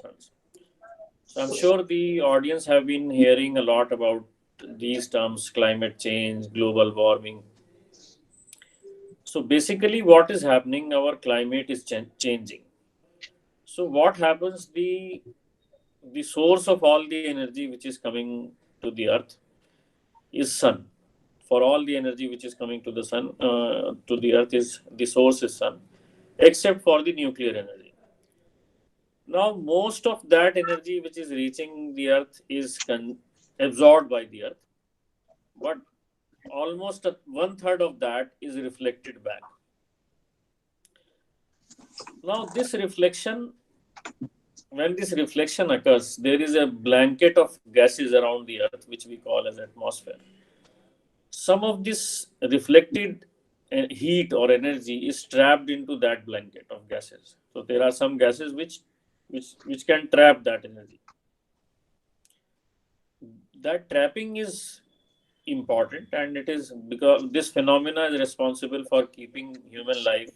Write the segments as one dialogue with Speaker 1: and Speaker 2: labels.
Speaker 1: concerns. So I'm sure the audience have been hearing a lot about these terms: climate change, global warming. So basically, what is happening? Our climate is changing. So what happens? The source of all the energy which is coming to the earth is sun. For all the energy which is coming to the sun, to the earth, is the source is sun, except for the nuclear energy. Now most of that energy which is reaching the earth is absorbed by the earth, but almost one third of that is reflected back. Now this reflection, when this reflection occurs, there is a blanket of gases around the earth which we call as atmosphere. Some of this reflected heat or energy is trapped into that blanket of gases. So there are some gases which can trap that energy. That trapping is important, and it is because this phenomena is responsible for keeping human life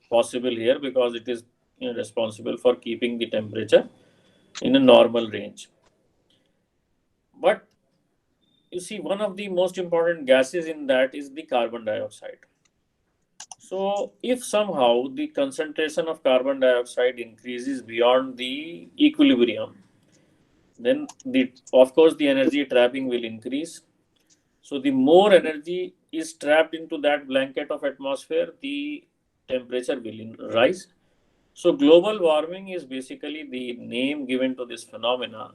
Speaker 1: possible here, because it is responsible for keeping the temperature in a normal range. But you see, one of the most important gases in that is the carbon dioxide. So if somehow the concentration of carbon dioxide increases beyond the equilibrium, then of course the energy trapping will increase. So the more energy is trapped into that blanket of atmosphere, the temperature will rise. So global warming is basically the name given to this phenomena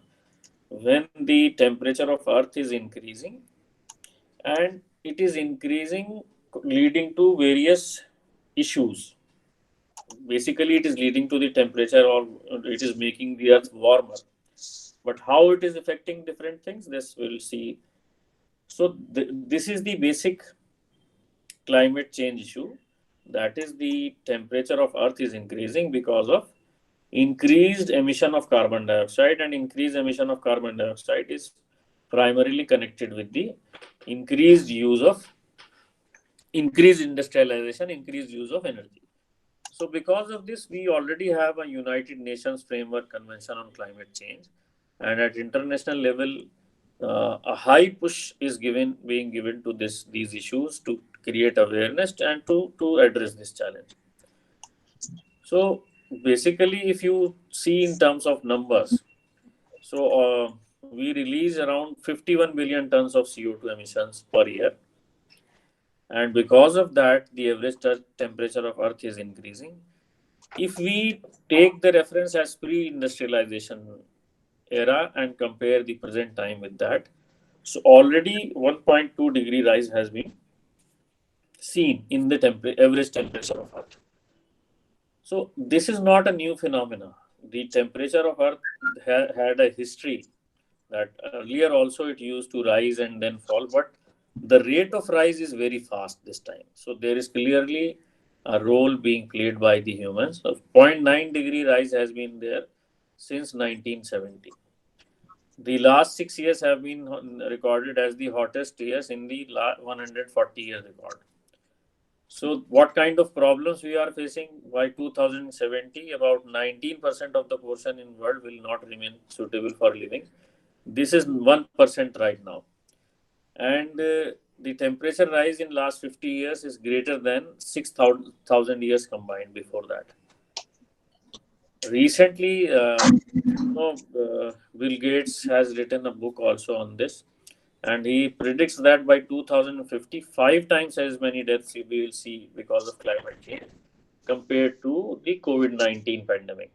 Speaker 1: when the temperature of earth is increasing, and it is increasing, leading to various issues. Basically it is leading to the temperature, or it is making the earth warmer. But how it is affecting different things, this we'll see. So this is the basic climate change issue. That is, the temperature of earth is increasing because of increased emission of carbon dioxide, and increased emission of carbon dioxide is primarily connected with the increased use of increased industrialization, increased use of energy. So because of this, we already have a United Nations Framework Convention on Climate Change, and at international level, a high push is being given to these issues to create awareness and to address this challenge. So basically, if you see in terms of numbers, so we release around 51 billion tons of CO2 emissions per year, and because of that, the average temperature of Earth is increasing. If we take the reference as pre-industrialization era and compare the present time with that, so already 1.2 degree rise has been seen in the average temperature of Earth. So this is not a new phenomena. The temperature of Earth had a history that earlier also it used to rise and then fall, but the rate of rise is very fast this time. So there is clearly a role being played by the humans. So 0.9 degree rise has been there since 1970. The last 6 years have been recorded as the hottest years in the 140-year record. So what kind of problems we are facing? By 2070, about 19% of the portion in world will not remain suitable for living. This is 1% right now. And the temperature rise in last 50 years is greater than 6,000 years combined before that. Recently, Bill Gates has written a book also on this, and he predicts that by 2050, 5 times as many deaths we will see because of climate change compared to the COVID-19 pandemic.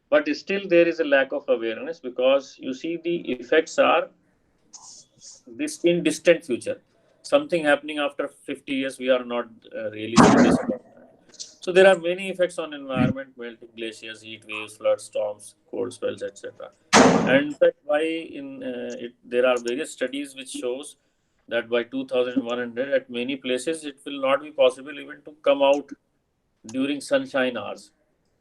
Speaker 1: But still, there is a lack of awareness, because you see the effects are this in distant future. Something happening after 50 years, we are not really serious about that. So there are many effects on environment: melting glaciers, heat waves, floods, storms, cold spells, etc. And in fact, there are various studies which shows that by 2100, at many places, it will not be possible even to come out during sunshine hours,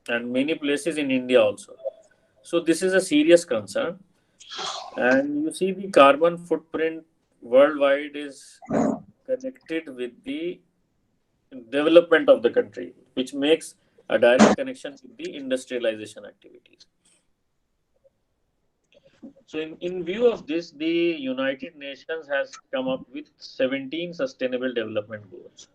Speaker 1: and many places in India also. So this is a serious concern. And you see, the carbon footprint worldwide is connected with the development of the country, which makes a direct connection with the industrialization activities. So, in view of this, the United Nations has come up with 17 sustainable development goals.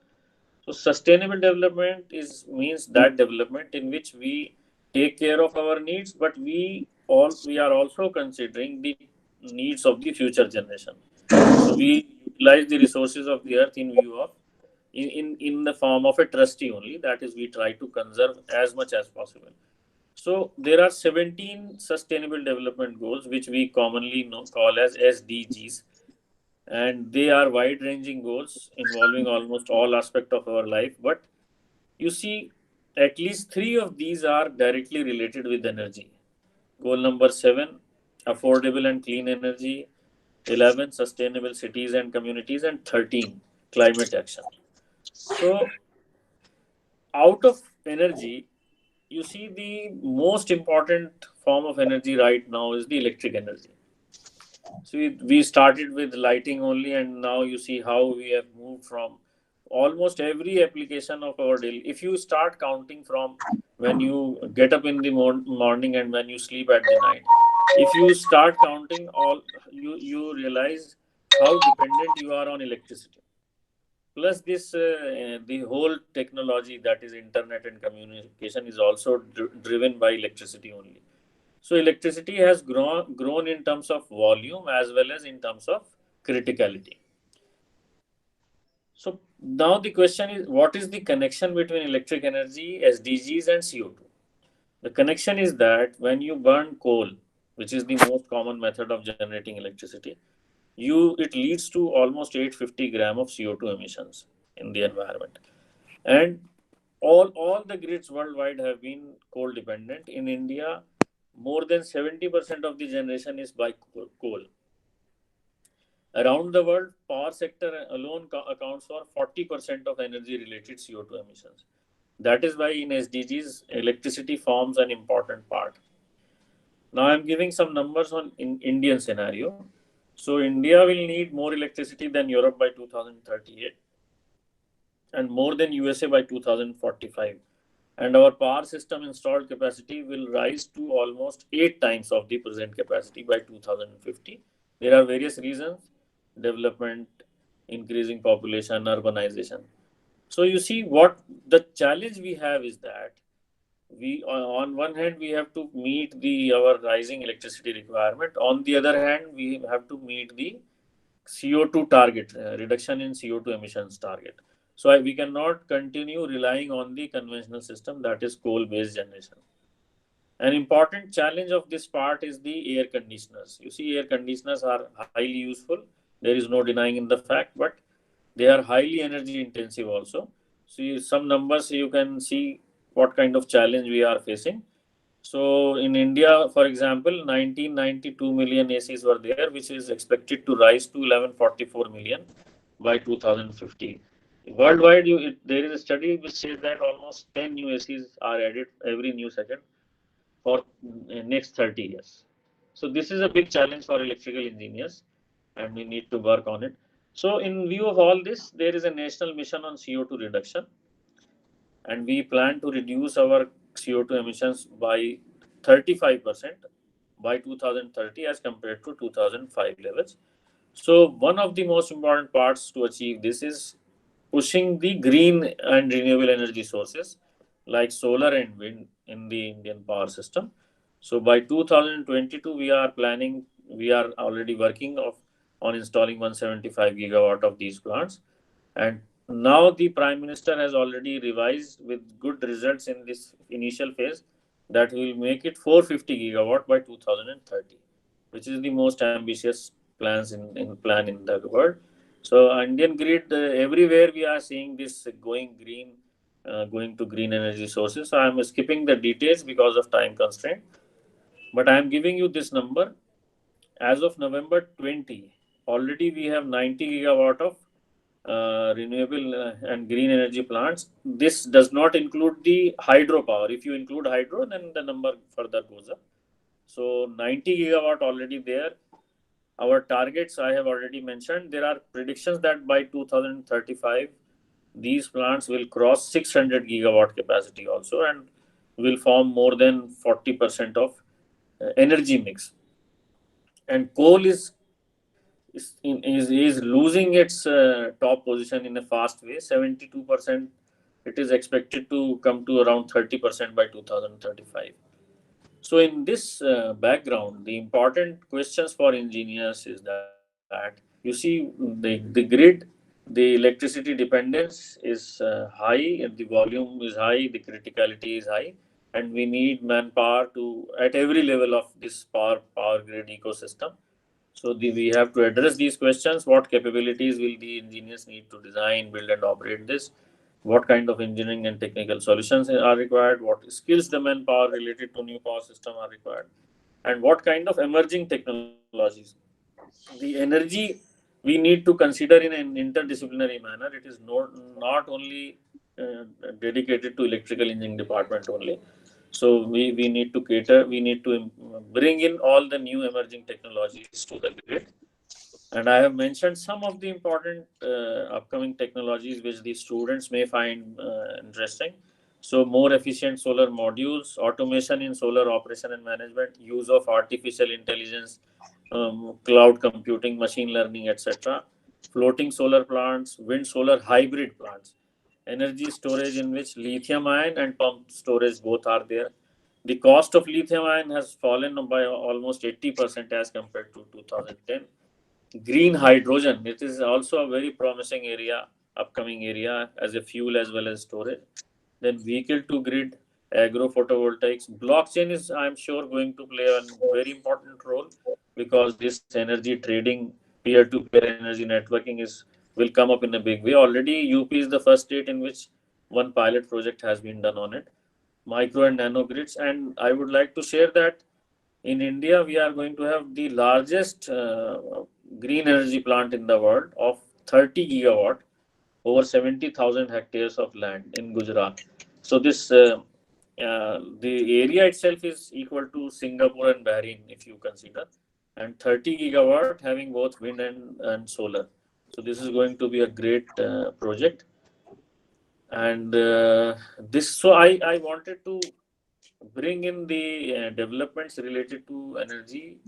Speaker 1: So, sustainable development is means that development in which we take care of our needs, but we are also considering the needs of the future generation. So, we utilize the resources of the earth in view of in the form of a trustee only. That is, we try to conserve as much as possible. So there are 17 sustainable development goals which we commonly call as SDGs, and they are wide ranging goals involving almost all aspects of our life. But you see, at least three of these are directly related with energy. Goal number 7, affordable and clean energy; 11, sustainable cities and communities; and 13, climate action. So out of energy, you see, the most important form of energy right now is the electric energy. So we started with lighting only, and now you see how we have moved from almost every application of our daily. If you start counting from when you get up in the morning and when you sleep at the night, if you start counting all, you realize how dependent you are on electricity. Plus, this the whole technology, that is internet and communication, is also driven by electricity only. So electricity has grown in terms of volume as well as in terms of criticality. So now the question is, what is the connection between electric energy, SDGs, and CO2? The connection is that when you burn coal, which is the most common method of generating electricity, it leads to almost 850 gram of CO2 emissions in the environment. And all the grids worldwide have been coal dependent. In India, more than 70% of the generation is by coal. Around the world, power sector alone accounts for 40% of energy related CO2 emissions. That is why in SDGs, electricity forms an important part. Now I'm giving some numbers on in Indian scenario. So India will need more electricity than Europe by 2038 and more than USA by 2045. And our power system installed capacity will rise to almost 8 times of the present capacity by 2050. There are various reasons: development, increasing population, urbanization. So you see, what the challenge we have is that we, on one hand, we have to meet the our rising electricity requirement. On the other hand, we have to meet the CO2 target, reduction in CO2 emissions target. So we cannot continue relying on the conventional system, that is coal based generation. An important challenge of this part is the air conditioners. You see, air conditioners are highly useful. There is no denying in the fact, but they are highly energy intensive also. So some numbers you can see what kind of challenge we are facing. So in India, for example, 1992 million ACs were there, which is expected to rise to 1144 million by 2050. Worldwide, there is a study which says that almost 10 new ACs are added every new second for next 30 years. So this is a big challenge for electrical engineers, and we need to work on it. So in view of all this, there is a national mission on CO2 reduction, and we plan to reduce our CO2 emissions by 35% by 2030 as compared to 2005 levels. So one of the most important parts to achieve this is pushing the green and renewable energy sources like solar and wind in the Indian power system. So by 2022, we are already working on installing 175 gigawatt of these plants. And now the Prime Minister has already revised with good results in this initial phase that will make it 450 gigawatt by 2030, which is the most ambitious plan in the world. So Indian grid, everywhere we are seeing this going to green energy sources. So I'm skipping the details because of time constraint, but I'm giving you this number. As of November 20, already we have 90 gigawatt of renewable and green energy plants. This does not include the hydropower. If you include hydro, then the number further goes up. So 90 gigawatt already there. Our targets I have already mentioned. There are predictions that by 2035, these plants will cross 600 gigawatt capacity also, and will form more than 40% of energy mix. and coal is losing its top position in a fast way. 72%. It is expected to come to around 30% by 2035. So, in this background, the important questions for engineers is that you see the grid, the electricity dependence is high, and the volume is high, the criticality is high, and we need manpower to at every level of this power grid ecosystem. So we have to address these questions. What capabilities will the engineers need to design, build, and operate this? What kind of engineering and technical solutions are required? What skills the manpower related to new power system are required? And what kind of emerging technologies? The energy we need to consider in an interdisciplinary manner. It is not only dedicated to electrical engineering department only. So we need to cater, we need to bring in all the new emerging technologies to the grid. And I have mentioned some of the important upcoming technologies which the students may find interesting. So, more efficient solar modules, automation in solar operation and management, use of artificial intelligence, cloud computing, machine learning, etc. Floating solar plants, wind solar hybrid plants, energy storage in which lithium ion and pumped storage both are there. The cost of lithium ion has fallen by almost 80% as compared to 2010. Green hydrogen, it is also a very promising area, upcoming area as a fuel as well as storage. Then vehicle to grid, agro photovoltaics, blockchain is, I'm sure, going to play a very important role because this energy trading, peer-to-peer energy networking is will come up in a big way. Already, UP is the first state in which one pilot project has been done on it. Micro and nano grids, and I would like to share that in India, we are going to have the largest green energy plant in the world of 30 gigawatt over 70,000 hectares of land in Gujarat. So this the area itself is equal to Singapore and Bahrain if you consider, and 30 gigawatt having both wind and solar. So this is going to be a great project. And this, so I wanted to bring in the developments related to energy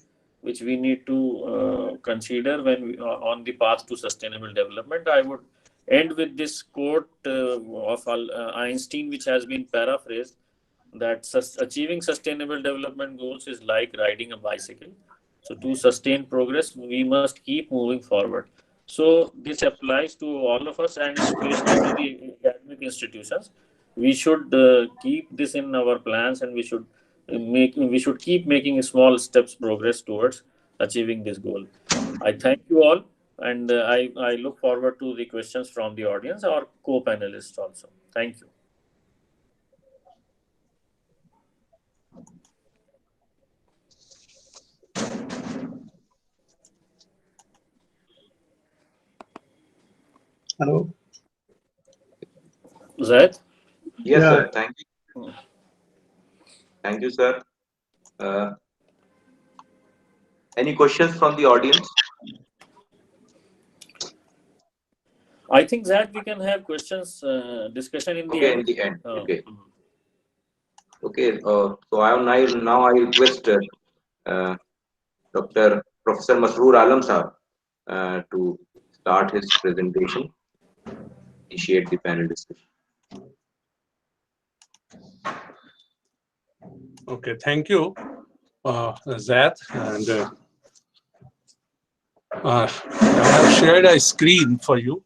Speaker 1: which we need to consider when we are on the path to sustainable development. I would end with this quote of Einstein, which has been paraphrased, that achieving sustainable development goals is like riding a bicycle. So to sustain progress, we must keep moving forward. So this applies to all of us and especially to the academic institutions. We should keep this in our plans, and we should keep making small steps progress towards achieving this goal. I thank you all, and I look forward to the questions from the audience or co-panelists also. Thank you.
Speaker 2: Hello.
Speaker 1: Zaid?
Speaker 3: Yes,
Speaker 2: Yeah.
Speaker 3: sir. Thank you. Thank you, sir. Any questions from the audience?
Speaker 1: I think that we can have questions, discussion in the
Speaker 3: Okay,
Speaker 1: end.
Speaker 3: in the end. Okay. Okay. So I request Dr. Professor Masroor Alam sir to start his presentation, initiate the panel discussion.
Speaker 2: Okay, thank you, Zad. And I have shared a screen for you.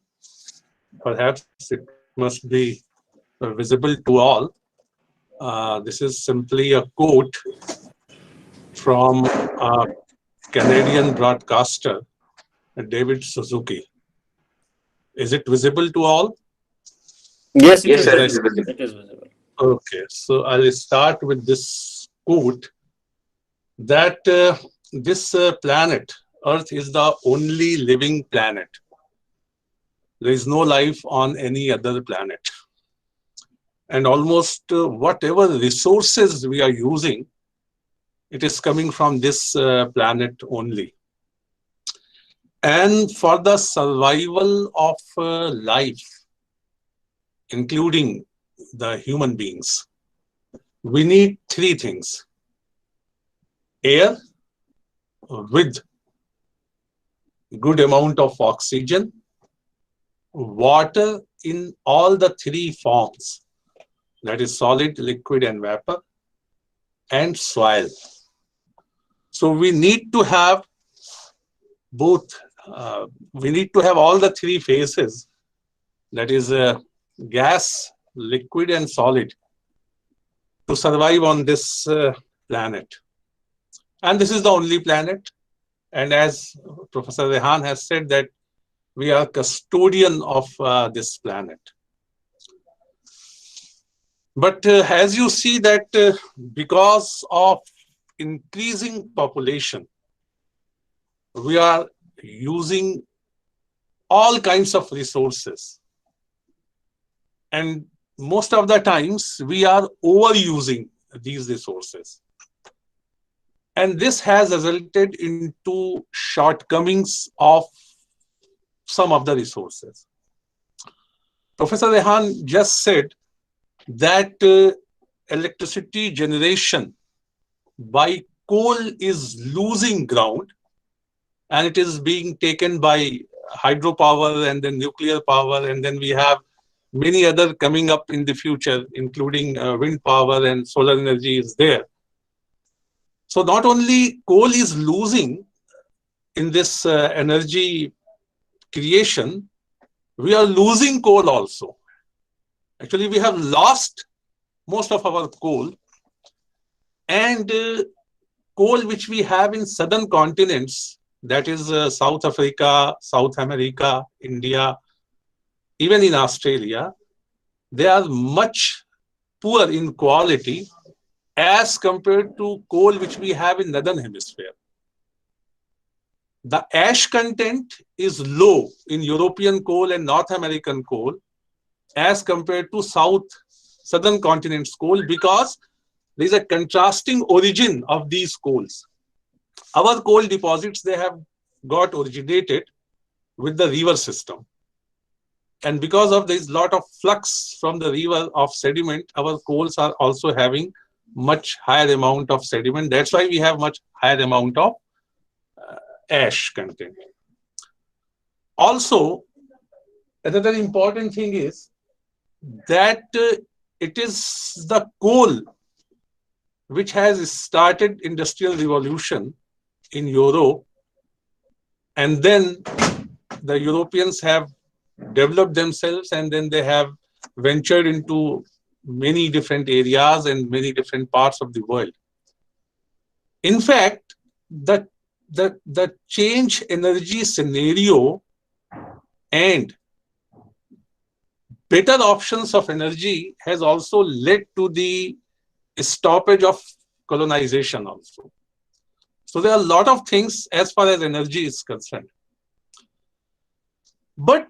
Speaker 2: Perhaps it must be visible to all. This is simply a quote from a Canadian broadcaster, David Suzuki. Is it visible to all?
Speaker 1: Yes,
Speaker 3: Yes, sir.
Speaker 1: It is visible.
Speaker 2: Okay, so I'll start with this quote that this planet, Earth, is the only living planet. There is no life on any other planet. And almost whatever resources we are using, it is coming from this planet only. And for the survival of life, including the human beings, we need three things: air, with good amount of oxygen, water in all the three forms, that is solid, liquid, and vapor, and soil. So we need to have both, we need to have all the three phases, that is gas, liquid, and solid, to survive on this planet. And this is the only planet. And as Professor Rehan has said, that we are custodian of this planet. But as you see that because of increasing population, we are using all kinds of resources. And most of the times we are overusing these resources. And this has resulted into shortcomings of some of the resources. Professor Rehan just said that electricity generation by coal is losing ground, and it is being taken by hydropower and then nuclear power, and then we have many other coming up in the future, including wind power and solar energy is there. So not only coal is losing in this energy creation, we are losing coal also. Actually, we have lost most of our coal, and coal which we have in southern continents, that is South Africa, South America, India, even in Australia, they are much poor in quality as compared to coal which we have in northern hemisphere. The ash content is low in European coal and North American coal as compared to southern continents coal, because there is a contrasting origin of these coals. Our coal deposits, they have got originated with the river system. And because of this lot of flux from the river of sediment, our coals are also having much higher amount of sediment. That's why we have much higher amount of ash content. Also, another important thing is that it is the coal which has started industrial revolution in Europe, and then the Europeans have developed themselves, and then they have ventured into many different areas and many different parts of the world. In fact, the change energy scenario and better options of energy has also led to the stoppage of colonization also. So there are a lot of things as far as energy is concerned. But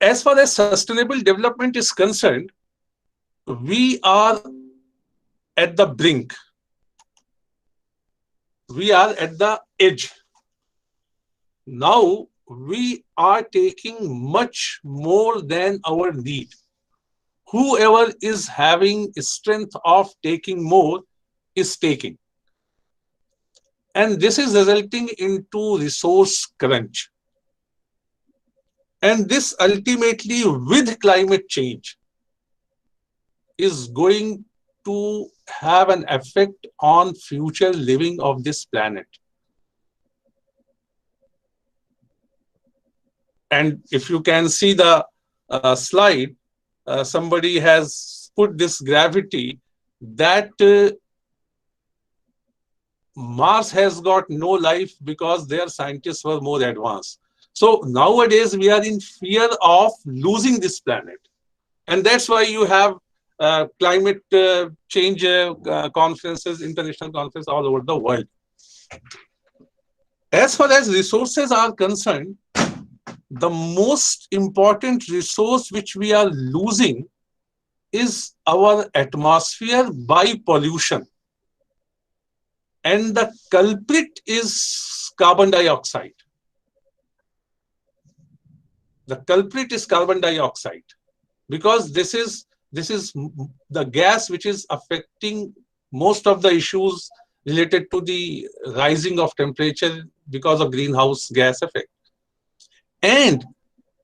Speaker 2: as far as sustainable development is concerned, we are at the brink. We are at the edge. Now we are taking much more than our need. Whoever is having strength of taking more is taking. And this is resulting into resource crunch. And this ultimately, with climate change, is going to have an effect on future living of this planet. And if you can see the slide, somebody has put this gravity that Mars has got no life because their scientists were more advanced. So nowadays we are in fear of losing this planet. And that's why you have climate change conferences, international conferences all over the world. As far as resources are concerned, the most important resource which we are losing is our atmosphere by pollution. And the culprit is carbon dioxide. The culprit is carbon dioxide, because this is the gas which is affecting most of the issues related to the rising of temperature because of greenhouse gas effect. And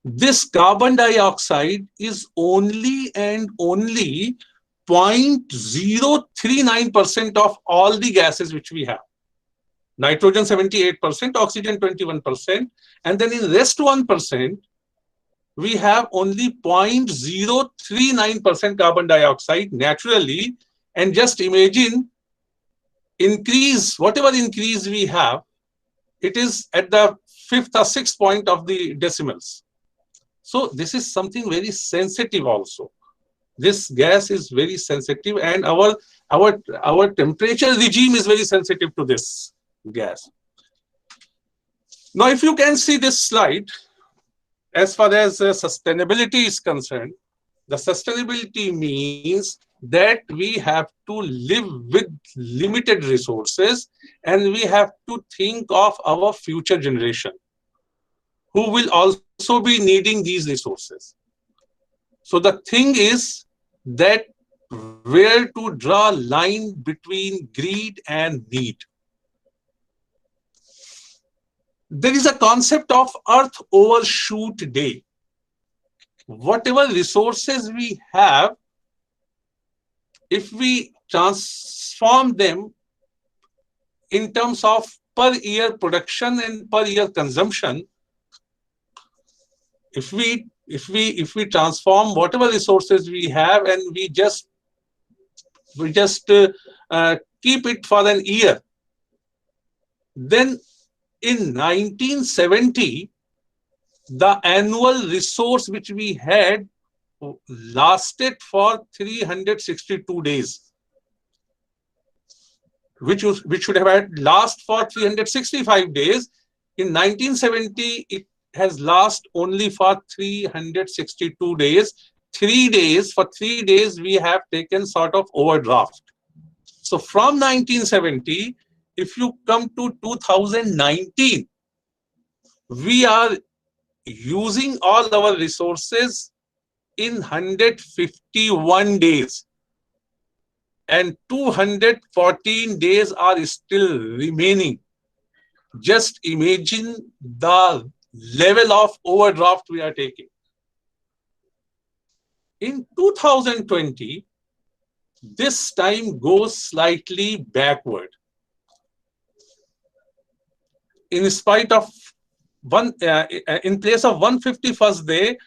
Speaker 2: this carbon dioxide is only and only 0.039% of all the gases which we have. Nitrogen 78%, oxygen 21%, and then in rest 1%, we have only 0.039% carbon dioxide naturally. And just imagine, increase, whatever increase we have, it is at the 5th or 6th point of the decimals. So this is something very sensitive also. This gas is very sensitive, and our temperature regime is very sensitive to this gas. Now, if you can see this slide, as far as sustainability is concerned, the sustainability means that we have to live with limited resources, and we have to think of our future generation, who will also be needing these resources. So the thing is that where to draw a line between greed and need. There is a concept of Earth Overshoot Day. Whatever resources we have, if we transform them in terms of per year production and per year consumption, if we transform whatever resources we have and we just keep it for an year, then in 1970, the annual resource which we had lasted for 362 days, which should have had last for 365 days. In 1970, it has last only for 362 days. 3 days, for 3 days, we have taken sort of overdraft. So from 1970, if you come to 2019, we are using all our resources in 151 days, and 214 days are still remaining. Just imagine the level of overdraft we are taking. In 2020, this time goes slightly backward. In spite of in place of 151st day,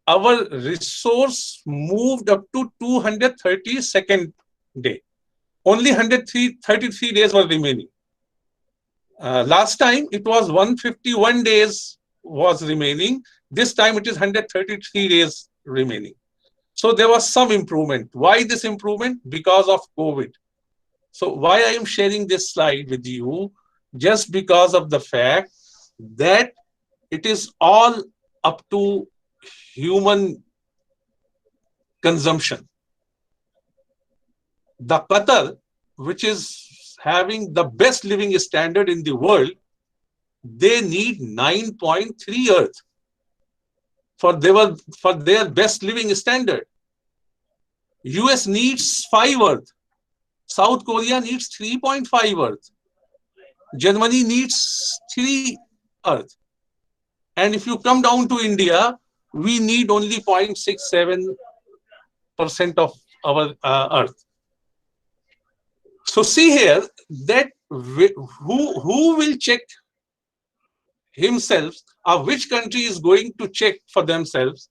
Speaker 2: our resource moved up to 232nd day. Only 133 days were remaining. Last time it was 151 days was remaining. This time it is 133 days remaining. So there was some improvement. Why this improvement? Because of COVID. So why I am sharing this slide with you? Just because of the fact that it is all up to human consumption. The Qatar, which is having the best living standard in the world, they need 9.3 Earth for their best living standard. US needs 5 Earth. South Korea needs 3.5 Earth. Germany needs 3 Earth. And if you come down to India, we need only 0.67% of our Earth. So see here that who will check himself, or which country is going to check for themselves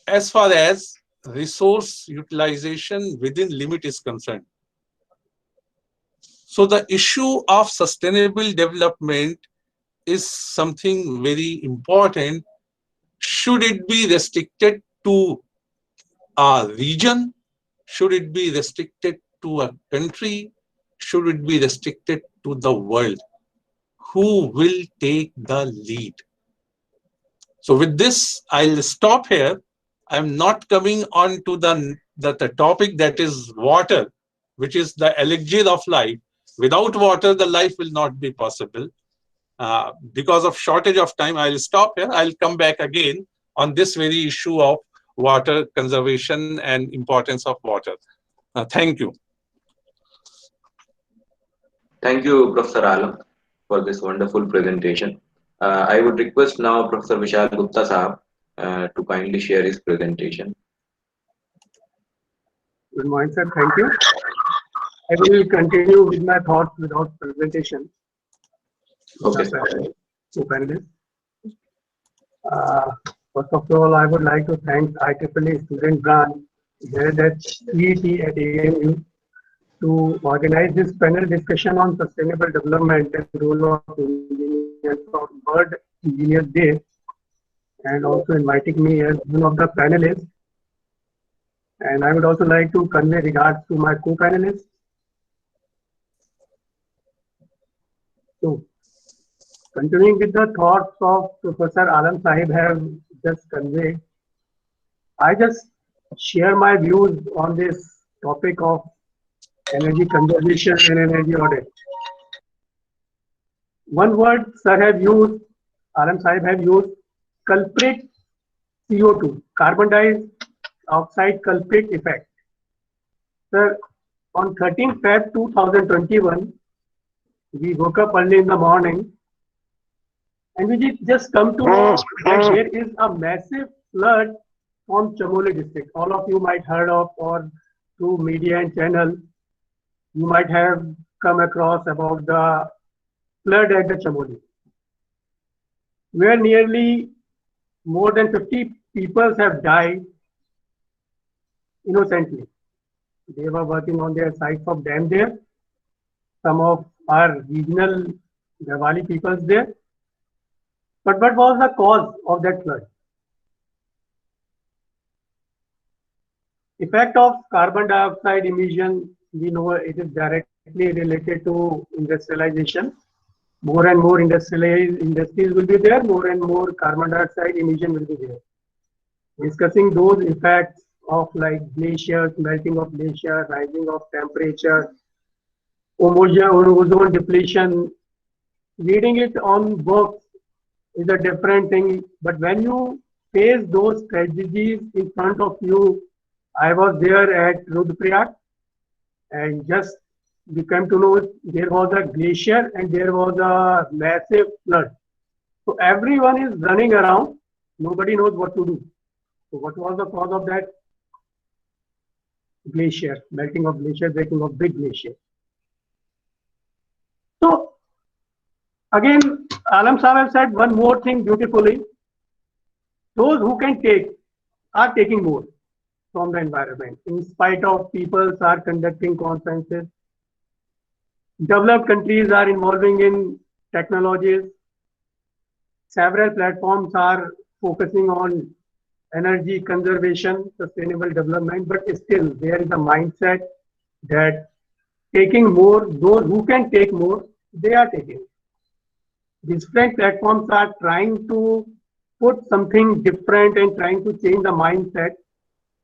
Speaker 2: as far as resource utilization within limit is concerned. So the issue of sustainable development is something very important. Should it be restricted to a region? Should it be restricted to a country? Should it be restricted to the world? Who will take the lead? So with this, I'll stop here. I'm not coming on to the topic that is water, which is the elixir of life. Without water, the life will not be possible. Because of shortage of time, I'll stop here. I'll come back again on this very issue of water conservation and importance of water. Thank you.
Speaker 3: Thank you, Professor Alam, for this wonderful presentation. I would request now Professor Vishal Gupta Sahab to kindly share his presentation.
Speaker 4: Good morning, sir. Thank you. I will continue with my thoughts without presentation.
Speaker 3: Okay.
Speaker 4: So, panelists. First of all, I would like to thank IEEE student branch here at CET at AMU to organize this panel discussion on sustainable development and role of engineers for World Engineers Day, and also inviting me as one of the panelists. And I would also like to convey regards to my co-panelists. So, continuing with the thoughts of Professor Alam Sahib have just conveyed, I just share my views on this topic of energy conservation and energy audit. One word Sir have used, Alam Sahib have used, culprit CO2, carbon dioxide culprit effect. Sir, on 13th Feb 2021, we woke up early in the morning and we just come to know that there is a massive flood from Chamoli district. All of you might heard of, or through media and channel, you might have come across about the flood at the Chamoli, where nearly more than 50 people have died innocently. They were working on their sites of dam there. Some of our regional Diwali peoples there. But what was the cause of that flood? Effect of carbon dioxide emission, we know it is directly related to industrialization. More and more industrialized industries will be there, more and more carbon dioxide emission will be there. Discussing those effects of like glaciers, melting of glacier, rising of temperature, ozone depletion, reading it on books is a different thing. But when you face those tragedies in front of you, I was there at Rudraprayag, and just we came to know there was a glacier and there was a massive flood. So everyone is running around, nobody knows what to do. So what was the cause of that? Glacier, melting of glacier, breaking of big glacier. So again, Alam Sahib said one more thing beautifully. Those who can take are taking more from the environment. In spite of people are conducting conferences, developed countries are involving in technologies. Several platforms are focusing on energy conservation, sustainable development, but still there is a mindset that taking more, those who can take more, they are taking. Different platforms are trying to put something different and trying to change the mindset.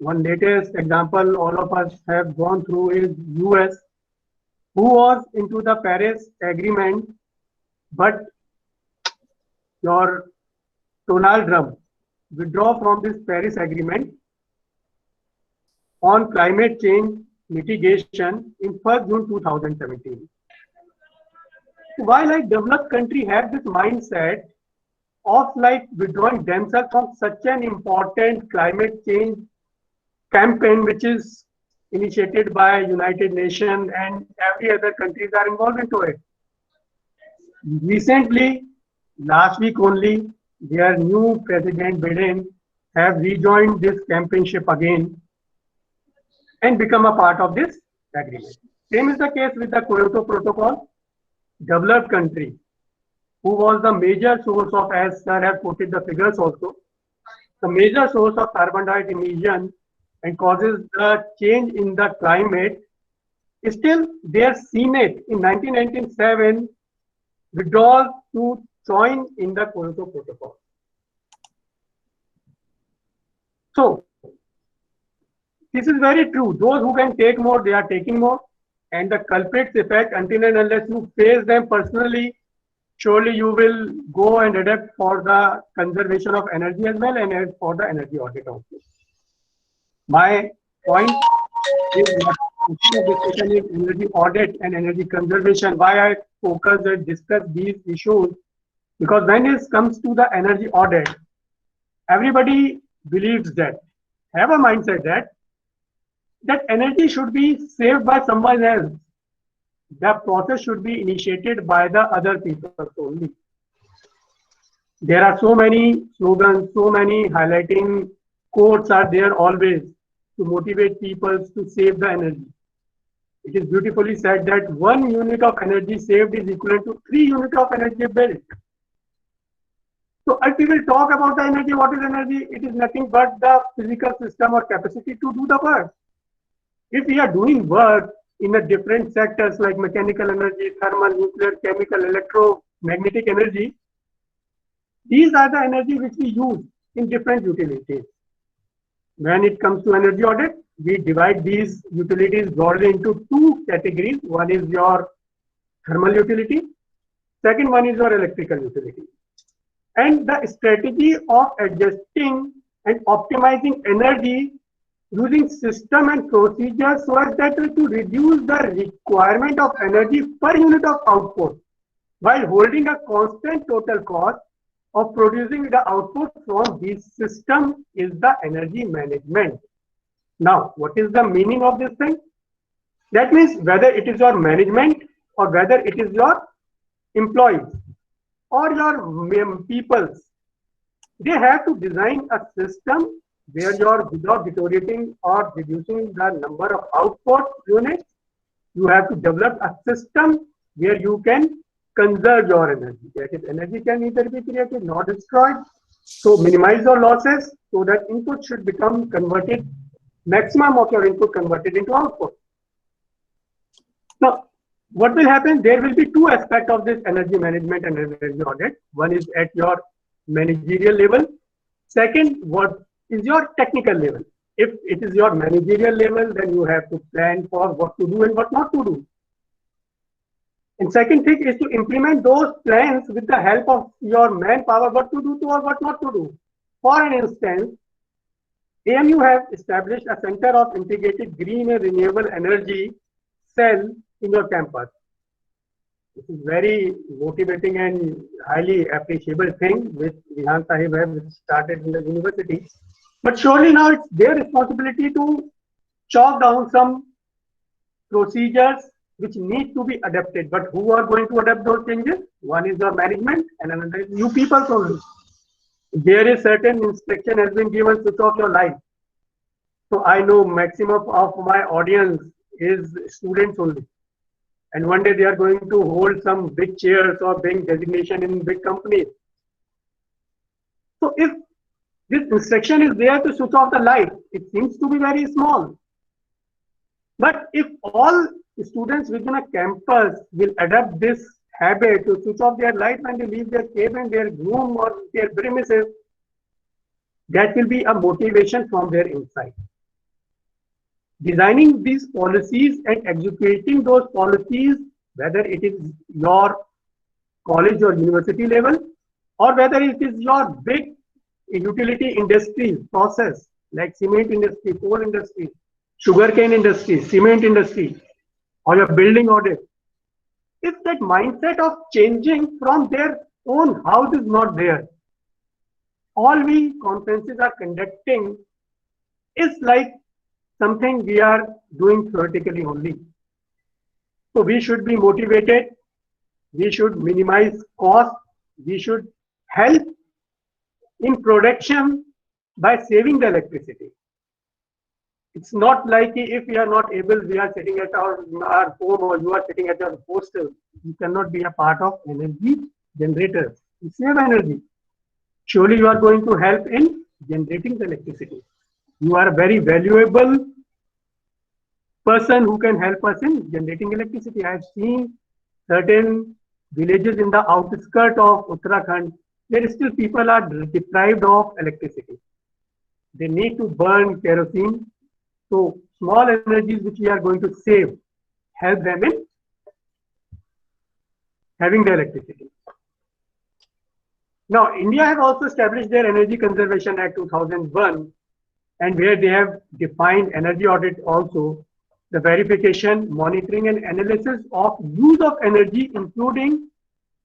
Speaker 4: One latest example all of us have gone through is US, who was into the Paris Agreement, but your Donald Trump withdraw from this Paris Agreement on climate change mitigation in 1st June 2017. While like developed country have this mindset of like withdrawing themselves from such an important climate change campaign, which is initiated by United Nations and every other countries are involved into it. Recently, last week only, their new president Biden have rejoined this championship again and become a part of this agreement. Same is the case with the Kyoto Protocol. Developed country, who was the major source of, as Sir have quoted the figures also, the major source of carbon dioxide emission and causes the change in the climate, still their Senate in 1997 withdraws to join in the Kyoto Protocol. So, this is very true. Those who can take more, they are taking more. And the culprits effect, until and unless you face them personally, surely you will go and adapt for the conservation of energy as well and for the energy audit also. My point is discussion is energy audit and energy conservation. Why I focus and discuss these issues? Because when it comes to the energy audit, everybody believes that, have a mindset that energy should be saved by someone else. The process should be initiated by the other people only. There are so many slogans, so many highlighting quotes are there always to motivate people to save the energy. It is beautifully said that 1 unit of energy saved is equivalent to 3 units of energy built. So if we will talk about the energy, what is energy? It is nothing but the physical system or capacity to do the work. If we are doing work in the different sectors like mechanical energy, thermal, nuclear, chemical, electromagnetic energy, these are the energy which we use in different utilities. When it comes to energy audit, we divide these utilities broadly into 2 categories. One is your thermal utility, second one is your electrical utility. And the strategy of adjusting and optimizing energy using system and procedures so as that to reduce the requirement of energy per unit of output while holding a constant total cost of producing the output from this system is the energy management. Now, what is the meaning of this thing? That means whether it is your management or whether it is your employees or your peoples, they have to design a system where you're without deteriorating or reducing the number of output units. You have to develop a system where you can conserve your energy. That is, energy can either be created, not destroyed. So minimize your losses so that input should become converted, maximum of your input converted into output. Now, what will happen? There will be 2 aspects of this energy management and energy audit. One is at your managerial level. Second, what is your technical level? If it is your managerial level, then you have to plan for what to do and what not to do. And second thing is to implement those plans with the help of your manpower, what to do or what not to do. For an instance, AMU have established a Center of Integrated Green and Renewable Energy cell in your campus. This is very motivating and highly appreciable thing which Vihan Sahib have started in the university. But surely now it's their responsibility to chalk down some procedures which need to be adapted. But who are going to adapt those changes? One is your management and another is you people only. There is certain instruction has been given, switch off your light. So I know maximum of my audience is students only. And one day they are going to hold some big chairs or big designation in big companies. So if this instruction is there to switch off the light, it seems to be very small. But if all students within a campus will adopt this habit to switch off their light when they leave their cabin, their room or their premises, that will be a motivation from their inside. Designing these policies and executing those policies, whether it is your college or university level, or whether it is your big utility industry process like cement industry, coal industry, sugarcane industry, cement industry, or your building audit. If that mindset of changing from their own house is not there, all we conferences are conducting is like something we are doing theoretically only. So we should be motivated, we should minimize cost, we should help in production by saving the electricity. It's not like if we are not able, we are sitting at our home or you are sitting at your hostel, you cannot be a part of energy generators. You save energy. Surely you are going to help in generating the electricity. You are a very valuable person who can help us in generating electricity. I have seen certain villages in the outskirts of Uttarakhand, where still people are deprived of electricity. They need to burn kerosene. So small energies which we are going to save help them in having the electricity. Now, India has also established their Energy Conservation Act 2001, and where they have defined energy audit also. the verification, monitoring and analysis of use of energy, including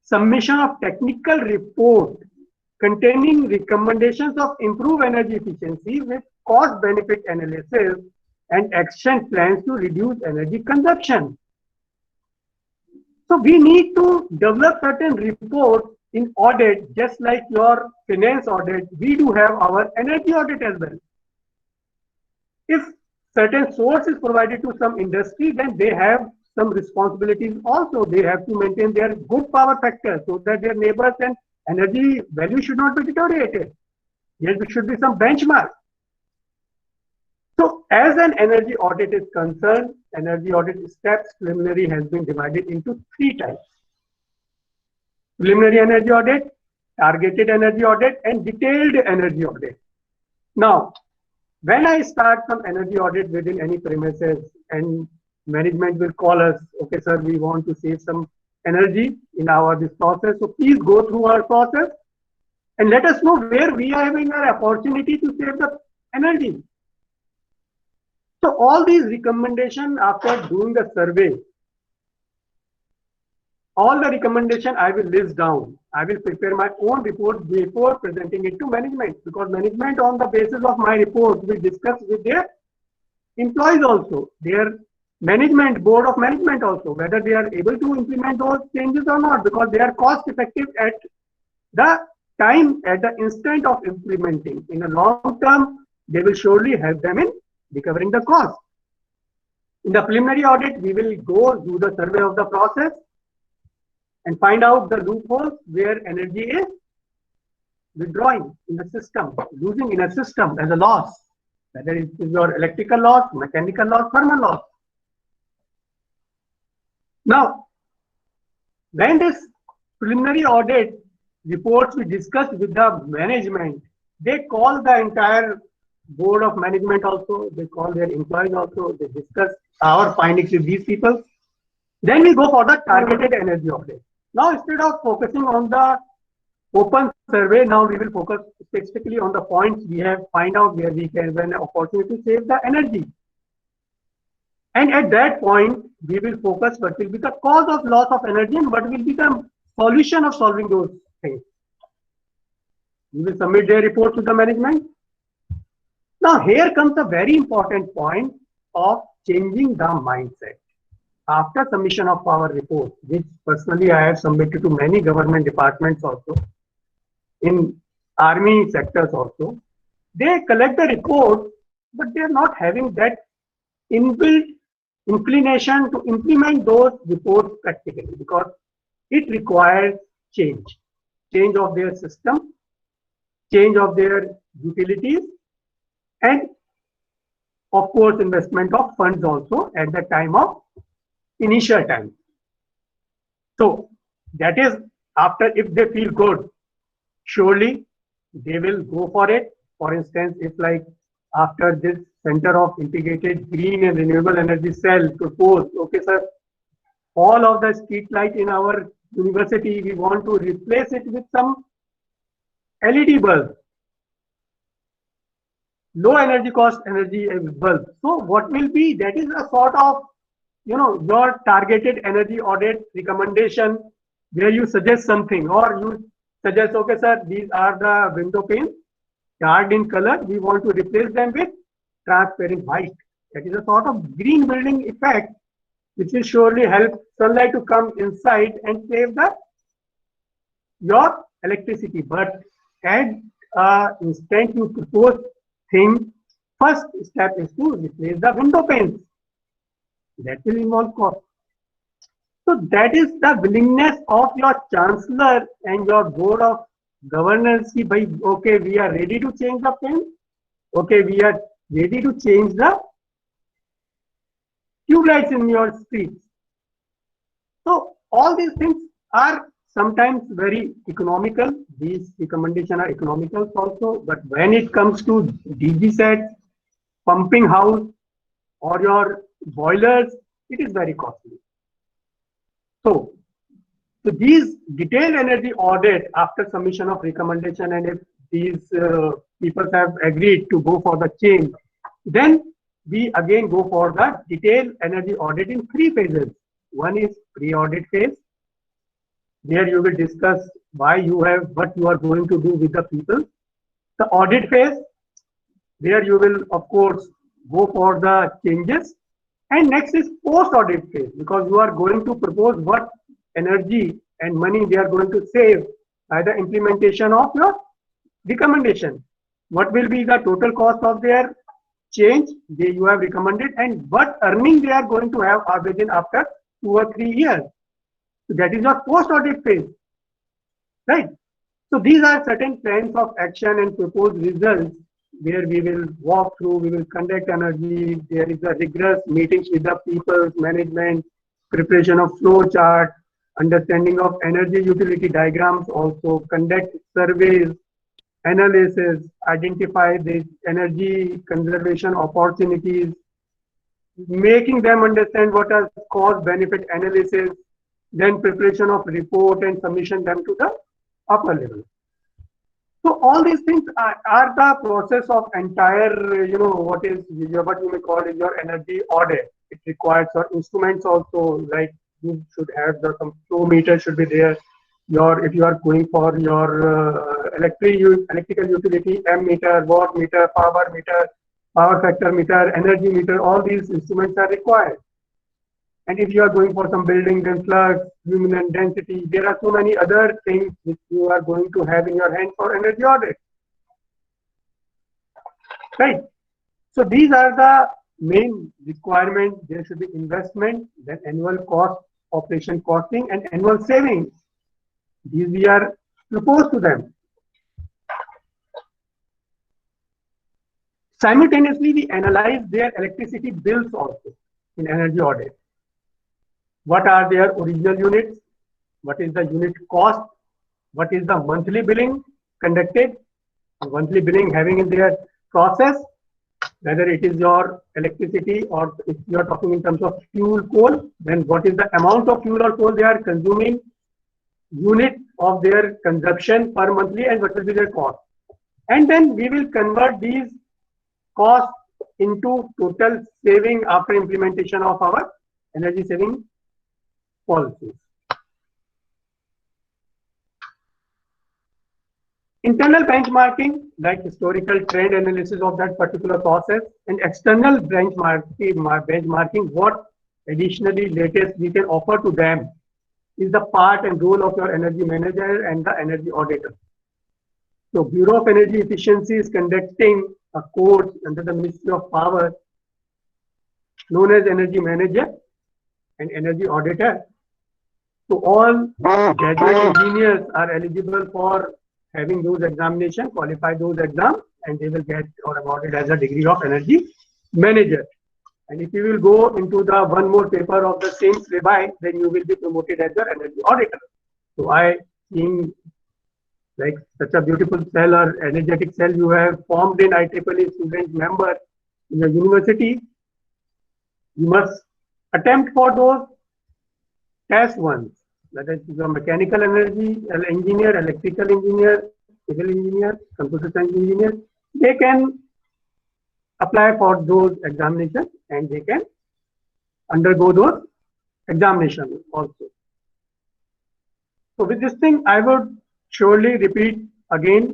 Speaker 4: submission of technical report containing recommendations of improved energy efficiency with cost benefit analysis and action plans to reduce energy consumption. So we need to develop certain reports in audit, just like your finance audit. We do have our energy audit as well. If certain source is provided to some industry, then they have some responsibilities also. They have to maintain their good power factor so that their neighbors and energy value should not be deteriorated. There should be some benchmark. So as an energy audit is concerned, energy audit steps preliminary has been divided into 3 types. Preliminary energy audit, targeted energy audit, and detailed energy audit. Now, when I start some energy audit within any premises and management will call us, okay, sir, we want to save some energy in this process. So please go through our process and let us know where we are having an opportunity to save the energy. So all these recommendations after doing the survey, all the recommendation I will list down. I will prepare my own report before presenting it to management, because management on the basis of my report will discuss with their employees also, their management, board of management also, whether they are able to implement those changes or not, because they are cost effective at the time, at the instant of implementing. In the long term, they will surely help them in recovering the cost. In the preliminary audit, we will go do the survey of the process and find out the loopholes where energy is withdrawing in the system, losing in a system as a loss, whether it is your electrical loss, mechanical loss, thermal loss. Now, when this preliminary audit reports we discussed with the management, they call the entire board of management also, they call their employees also, they discuss our findings with these people. Then we go for the targeted energy audit. Now, instead of focusing on the open survey, now we will focus specifically on the points we have find out where we can, when opportunity to save the energy. And at that point, we will focus what will be the cause of loss of energy and what will be the solution of solving those things. We will submit their report to the management. Now, here comes a very important point of changing the mindset. After submission of our report, which personally I have submitted to many government departments also, in army sectors also, they collect the report, but they are not having that inbuilt inclination to implement those reports practically, because it requires change of their system, change of their utilities, and of course investment of funds also at the time of initial time. So that is after, if they feel good, surely they will go for it. For instance, if like after this Center of Integrated Green and Renewable Energy Cell proposed, okay sir, all of the street light in our university, we want to replace it with some LED bulbs, low energy cost energy bulbs. So what will be, that is a sort of, your targeted energy audit recommendation, where you suggest something, or you suggest, okay sir, these are the window panes, charred in color, we want to replace them with transparent white. That is a sort of green building effect, which will surely help sunlight to come inside and save your electricity. But at instant you propose thing, first step is to replace the window panes. That will involve cost. So that is the willingness of your chancellor and your board of governors. Okay, we are ready to change the panes. Okay, we are ready to change the tube lights in your streets. So all these things are sometimes very economical. These recommendations are economical also. But when it comes to DG sets, pumping house, or your boilers, it is very costly. So these detailed energy audit after submission of recommendation, and if these people have agreed to go for the change, then we again go for the detailed energy audit in 3 phases. One is pre-audit phase. There you will discuss why you have, what you are going to do with the people. The audit phase, there you will of course go for the changes. And next is post-audit phase, because you are going to propose what energy and money they are going to save by the implementation of your recommendation. What will be the total cost of their change you have recommended, and what earning they are going to have within after 2 or 3 years. So that is your post-audit phase, right? So these are certain plans of action and proposed results where we will walk through, we will conduct energy, there is a rigorous meetings with the people, management, preparation of flow chart, understanding of energy utility diagrams, also conduct surveys, analysis, identify the energy conservation opportunities, making them understand what are cost benefit analysis, then preparation of report and submission them to the upper level. So all these things are the process of entire, what you may call is your energy audit. It requires your instruments also, like you should have some flow meter should be there. If you are going for your electrical utility, ammeter, watt meter, power factor meter, energy meter, all these instruments are required. And if you are going for some building, then flux, luminance density, there are so many other things which you are going to have in your hand for energy audit. Right. So these are the main requirements. There should be investment, then annual cost, operation costing, and annual savings. These we are proposed to them. Simultaneously, we analyze their electricity bills also in energy audit. What are their original units? What is the unit cost? What is the monthly billing conducted? Monthly billing having in their process, whether it is your electricity or if you are talking in terms of fuel, coal, then what is the amount of fuel or coal they are consuming, unit of their consumption per monthly, and what will be their cost. And then we will convert these costs into total saving after implementation of our energy saving policies. Internal benchmarking, like historical trend analysis of that particular process, and external benchmarking, what additionally latest we can offer to them, is the part and role of your energy manager and the energy auditor. So Bureau of Energy Efficiency is conducting a course under the Ministry of Power known as Energy Manager and Energy Auditor. So all graduate engineers are eligible for having those examinations, qualify those exams, and they will get or awarded as a degree of Energy Manager. And if you will go into the one more paper of the same syllabi, then you will be promoted as an energy auditor. So I think like such a beautiful cell or energetic cell you have formed in IEEE student member in your university, you must attempt for those test ones, whether it is a mechanical energy engineer, electrical engineer, civil engineer, computer science engineer, they can apply for those examinations and they can undergo those examinations also. So with this thing, I would surely repeat again,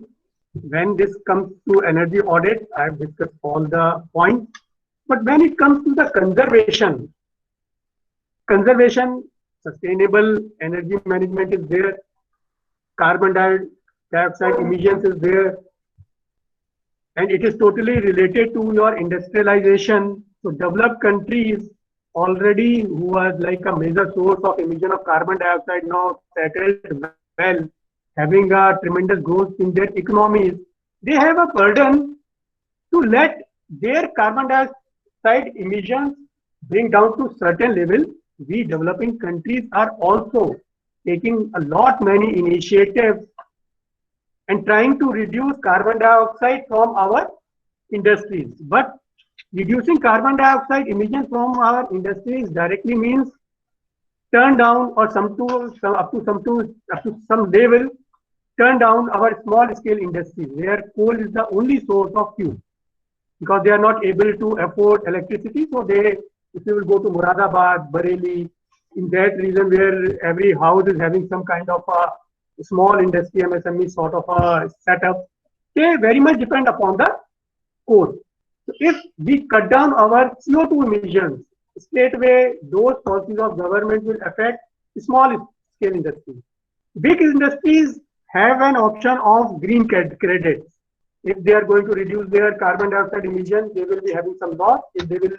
Speaker 4: when this comes to energy audit, I have discussed all the points. But when it comes to the conservation, sustainable energy management is there, carbon dioxide emissions is there, and it is totally related to your industrialization. So developed countries already who are like a major source of emission of carbon dioxide now settled well, having a tremendous growth in their economies, they have a burden to let their carbon dioxide emissions bring down to certain level. We developing countries are also taking many initiatives and trying to reduce carbon dioxide from our industries. But reducing carbon dioxide emissions from our industries directly means turn down or up to some level, turn down our small scale industries where coal is the only source of fuel. because they are not able to afford electricity. So they, if you will go to Moradabad, Bareilly, in that region where every house is having some kind of a small industry, MSME sort of a setup, they very much depend upon the coal. So if we cut down our CO2 emissions, straightaway those policies of government will affect small scale industries. Big industries have an option of green credits. If they are going to reduce their carbon dioxide emissions, they will be having some loss. If they will,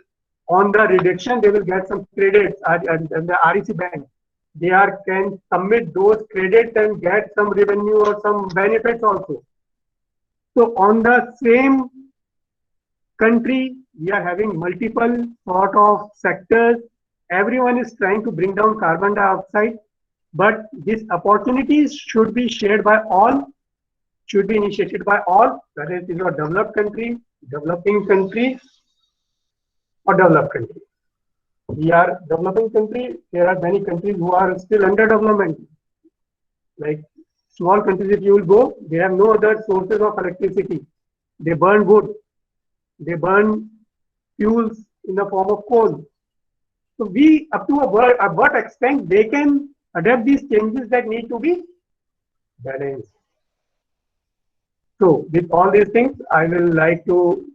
Speaker 4: on the reduction, they will get some credits, and the REC bank, they can submit those credits and get some revenue or some benefits also. So on the same country, we are having multiple sort of sectors. Everyone is trying to bring down carbon dioxide, but these opportunities should be shared by all, should be initiated by all, whether it is a developed country, developing country, or developed country. We are developing country. There are many countries who are still under development. Like small countries, if you will go, they have no other sources of electricity. They burn wood. They burn fuels in the form of coal. So we, up to what extent they can adapt these changes that need to be balanced. So with all these things, I will like to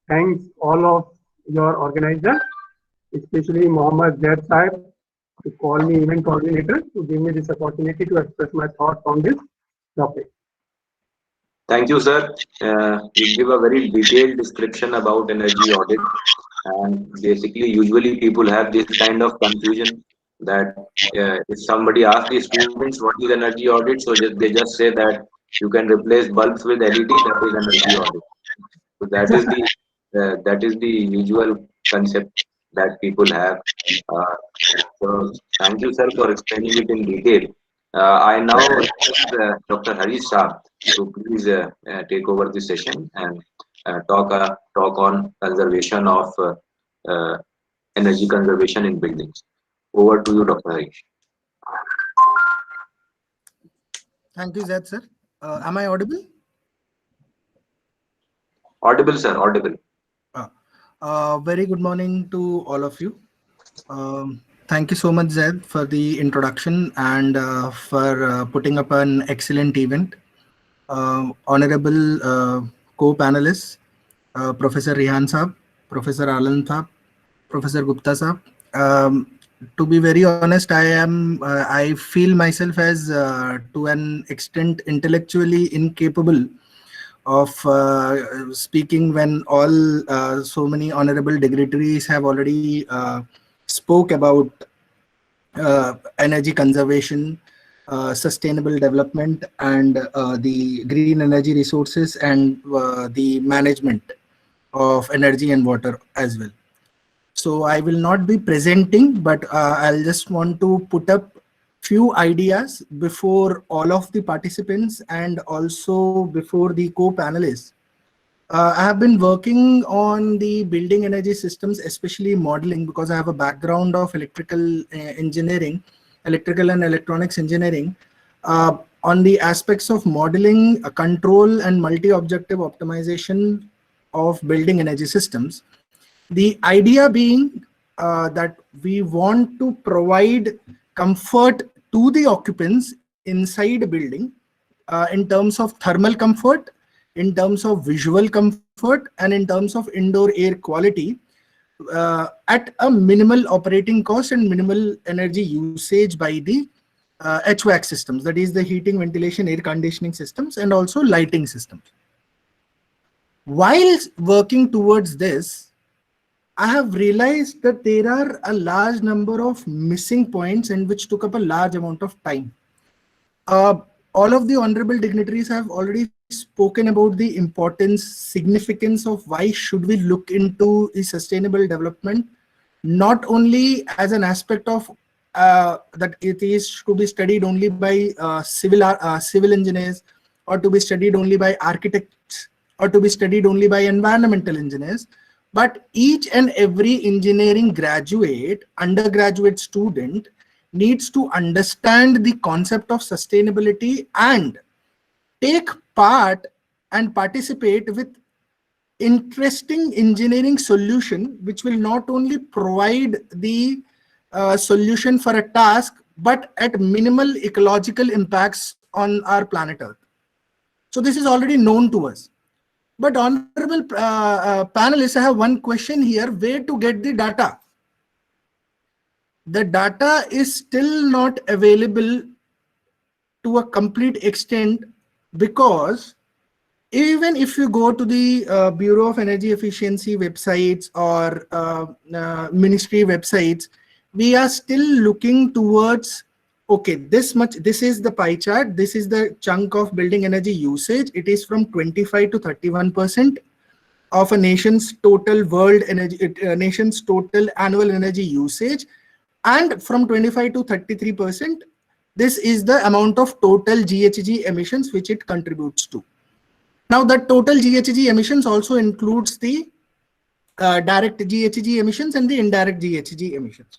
Speaker 4: thank all of your organizers, especially Mohammad Zaid Saib, to call me event coordinator, to give me this opportunity to express my thoughts on this topic.
Speaker 3: Thank you, sir. You give a very detailed description about energy audit, and basically, usually people have this kind of confusion that if somebody asks the students what is energy audit, so they just say that you can replace bulbs with LED. That is energy audit. So that is the usual concept that people have. Uh, so thank you, sir, for explaining it in detail. I now request Dr. Harish Saab to please take over the session and talk on conservation of uh, energy conservation in buildings. Over to you, Dr. Harish.
Speaker 5: Thank you, Zaid sir. Am I audible?
Speaker 3: Audible, sir. Audible.
Speaker 5: Very good morning to all of you. Thank you so much, Zaid, for the introduction and for putting up an excellent event. Honorable co-panelists, Professor Rehan Saab, Professor Alan Saab, Professor Gupta Saab. To be very honest, I feel myself as to an extent intellectually incapable of speaking when all so many honorable dignitaries have already spoke about energy conservation, sustainable development, and the green energy resources, and the management of energy and water as well. So I will not be presenting, but I'll just want to put up few ideas before all of the participants and also before the co-panelists. I have been working on the building energy systems, especially modeling, because I have a background of electrical engineering, electrical and electronics engineering, on the aspects of modeling, control, and multi-objective optimization of building energy systems. The idea being that we want to provide comfort to the occupants inside a building in terms of thermal comfort, in terms of visual comfort, and in terms of indoor air quality at a minimal operating cost and minimal energy usage by the HVAC systems, that is the heating, ventilation, air conditioning systems, and also lighting systems. While working towards this, I have realized that there are a large number of missing points and which took up a large amount of time. All of the honorable dignitaries have already spoken about the importance, significance of why should we look into the sustainable development, not only as an aspect of that it is to be studied only by civil engineers, or to be studied only by architects, or to be studied only by environmental engineers, but each and every engineering graduate, undergraduate student needs to understand the concept of sustainability and take part and participate with interesting engineering solution which will not only provide the solution for a task, but at minimal ecological impacts on our planet Earth. So this is already known to us. But honorable panelists, I have one question here: where to get the data? The data is still not available to a complete extent, because even if you go to the Bureau of Energy Efficiency websites or ministry websites, we are still looking towards, okay, this much, this is the pie chart, this is the chunk of building energy usage. It is from 25 to 31% of a nation's total world energy, nation's total annual energy usage. And from 25 to 33%, this is the amount of total GHG emissions which it contributes to. Now, the total GHG emissions also includes the direct GHG emissions and the indirect GHG emissions.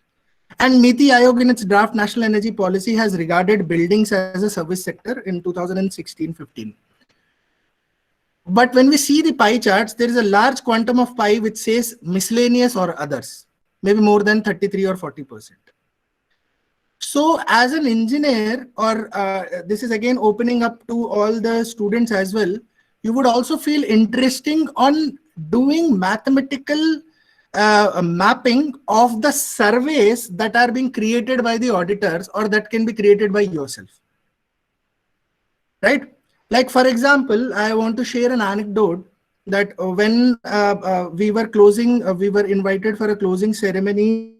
Speaker 5: And NITI Aayog in its draft National Energy Policy has regarded buildings as a service sector in 2016-15. But when we see the pie charts, there is a large quantum of pie which says miscellaneous or others, maybe more than 33 or 40%. So as an engineer, or this is again opening up to all the students as well, you would also feel interesting on doing mathematical mapping of the surveys that are being created by the auditors or that can be created by yourself, right? Like, for example, I want to share an anecdote that when we were closing, we were invited for a closing ceremony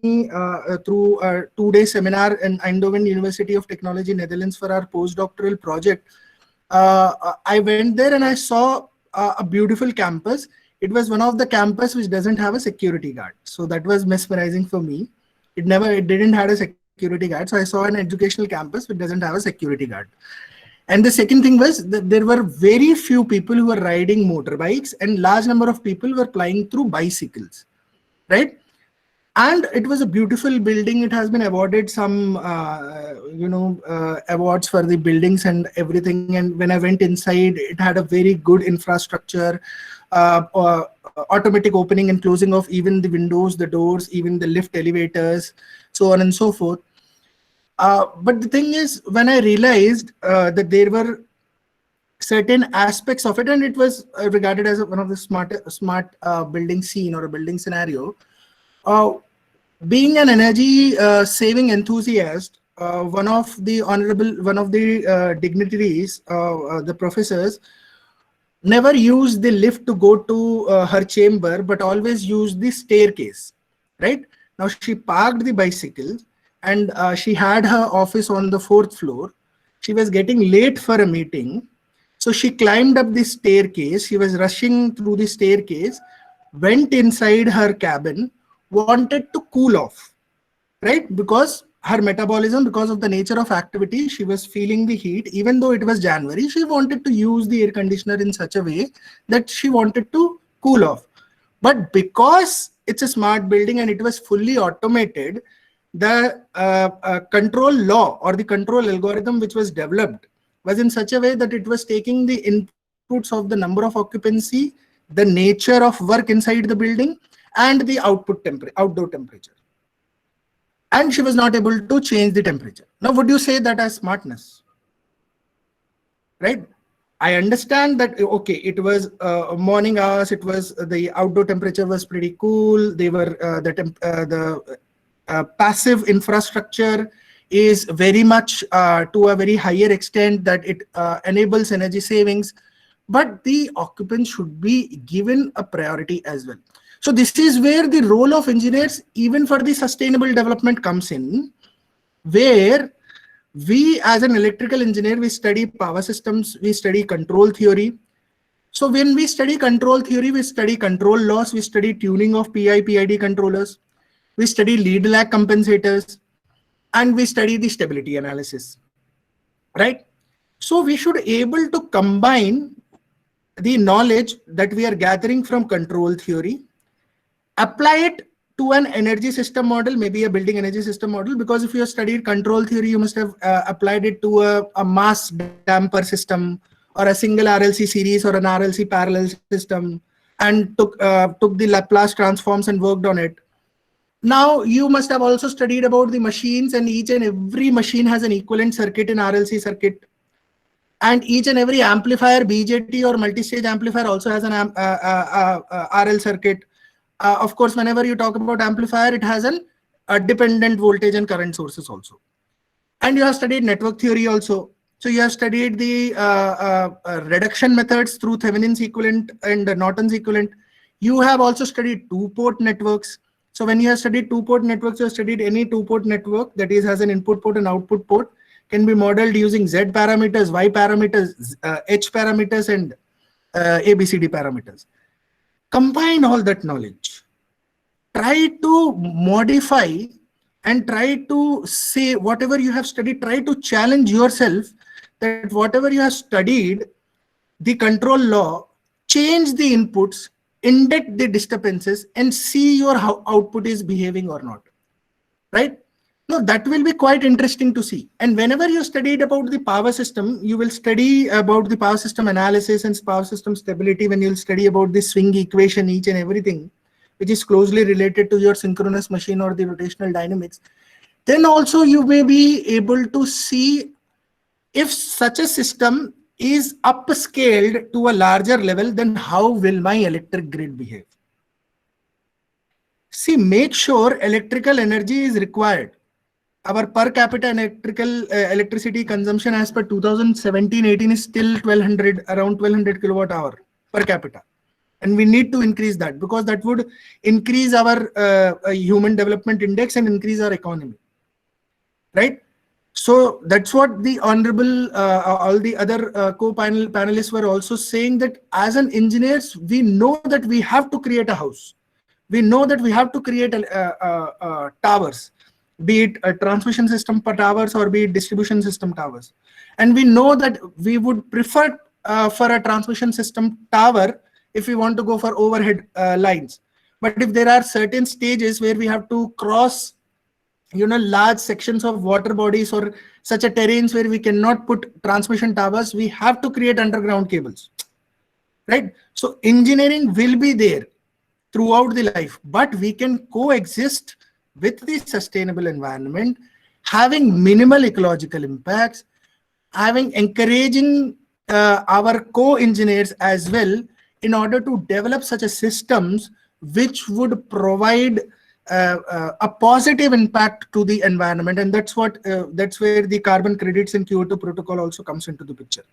Speaker 5: through a 2-day seminar in Eindhoven University of Technology, Netherlands, for our postdoctoral project. I went there and I saw a beautiful campus. It was one of the campus which doesn't have a security guard. So that was mesmerizing for me. It didn't have a security guard. So I saw an educational campus which doesn't have a security guard. And the second thing was that there were very few people who were riding motorbikes and large number of people were flying through bicycles, right? And it was a beautiful building. It has been awarded some, awards for the buildings and everything. And when I went inside, it had a very good infrastructure, automatic opening and closing of even the windows, the doors, even the lift elevators, so on and so forth. But the thing is, when I realized that there were certain aspects of it, and it was regarded as one of the smart building scene or a building scenario. Being an energy saving enthusiast, one of the dignitaries, the professors, never used the lift to go to her chamber, but always used the staircase, right? Now she parked the bicycle and she had her office on the 4th floor. She was getting late for a meeting. So she climbed up the staircase. She was rushing through the staircase, went inside her cabin, wanted to cool off, right? Because her metabolism, because of the nature of activity, she was feeling the heat. Even though it was January, she wanted to use the air conditioner in such a way that she wanted to cool off. But because it's a smart building and it was fully automated, the control law or the control algorithm which was developed was in such a way that it was taking the inputs of the number of occupancy, the nature of work inside the building, and the outdoor temperature. And she was not able to change the temperature. Now, would you say that as smartness? Right? I understand that, okay, it was morning hours, it was the outdoor temperature was pretty cool. They were the passive infrastructure is very much to a very higher extent that it enables energy savings, but the occupants should be given a priority as well. So this is where the role of engineers, even for the sustainable development, comes in, where we as an electrical engineer, we study power systems, we study control theory. So when we study control theory, we study control laws, we study tuning of PI/PID controllers, we study lead lag compensators, and we study the stability analysis, right? So we should able to combine the knowledge that we are gathering from control theory, apply it to an energy system model, maybe a building energy system model, because if you have studied control theory, you must have applied it to a mass damper system or a single RLC series or an RLC parallel system. and took the Laplace transforms and worked on it. Now you must have also studied about the machines, and each and every machine has an equivalent circuit in RLC circuit. And each and every amplifier, BJT or multi-stage amplifier, also has an RL circuit. Of course, whenever you talk about amplifier, it has a dependent voltage and current sources also. And you have studied network theory also. So you have studied the reduction methods through Thevenin's equivalent and Norton's equivalent. You have also studied two-port networks. So when you have studied two-port networks, you have studied any two-port network that is has an input port and output port, can be modeled using Z parameters, Y parameters, H parameters, and ABCD parameters. Combine all that knowledge. Try to modify and try to say whatever you have studied, try to challenge yourself that whatever you have studied, the control law, change the inputs, index the disturbances, and see your how output is behaving or not, right? No, that will be quite interesting to see. And whenever you studied about the power system, you will study about the power system analysis and power system stability. When you'll study about the swing equation, each and everything, which is closely related to your synchronous machine or the rotational dynamics, then also you may be able to see if such a system is upscaled to a larger level, then how will my electric grid behave? See, make sure electrical energy is required. Our per capita electricity consumption as per 2017-18 is still 1200, around 1200 kilowatt hour per capita. And we need to increase that because that would increase our human development index and increase our economy, right? So that's what the honorable, all the other co-panelists were also saying, that as an engineers, we know that we have to create a house. We know that we have to create towers, be it a transmission system per towers or be it distribution system towers. And we know that we would prefer for a transmission system tower if we want to go for overhead lines. But if there are certain stages where we have to cross, large sections of water bodies or such a terrains where we cannot put transmission towers, we have to create underground cables, right? So engineering will be there throughout the life, but we can coexist with the sustainable environment, having minimal ecological impacts, encouraging our co-engineers as well in order to develop such a systems which would provide a positive impact to the environment. And that's where the carbon credits and Kyoto Protocol also comes into the picture.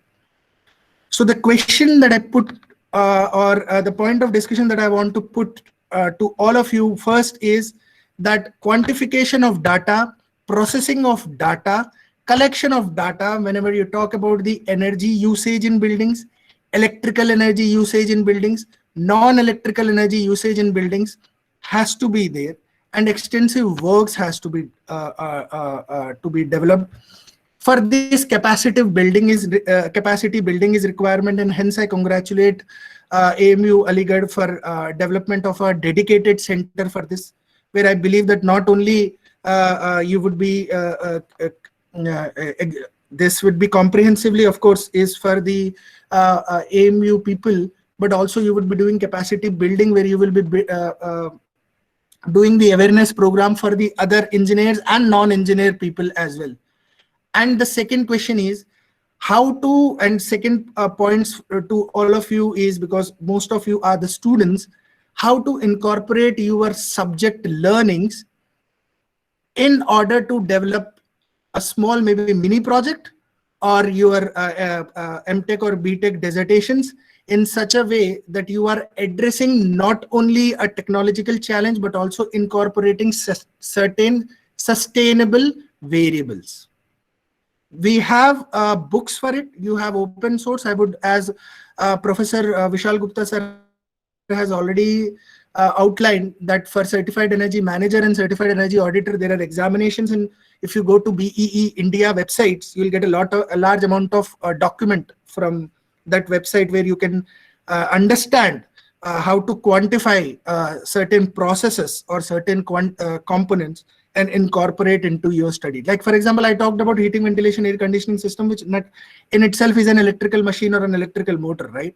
Speaker 5: So the question that I put the point of discussion that I want to put to all of you first is that quantification of data, processing of data, collection of data, whenever you talk about the energy usage in buildings, electrical energy usage in buildings, non-electrical energy usage in buildings has to be there, and extensive works has to be developed. For this, capacity building is requirement, and hence I congratulate AMU Aligarh for development of a dedicated center for this, where I believe that not only you would be this would be comprehensively, of course, is for the AMU people, but also you would be doing capacity building where you will be doing the awareness program for the other engineers and non-engineer people as well. And the second question is how to, and second points to all of you is, because most of you are the students, how to incorporate your subject learnings in order to develop a small, maybe mini project or your MTech or BTech dissertations in such a way that you are addressing not only a technological challenge, but also incorporating certain sustainable variables. We have books for it. You have open source. I would, as Professor Vishal Gupta sir has already outlined, that for certified energy manager and certified energy auditor, there are examinations, and if you go to BEE India websites, you will get a large amount of document from that website where you can understand how to quantify certain processes or certain components and incorporate into your study. Like, for example, I talked about heating, ventilation, air conditioning system, which not in itself is an electrical machine or an electrical motor, right?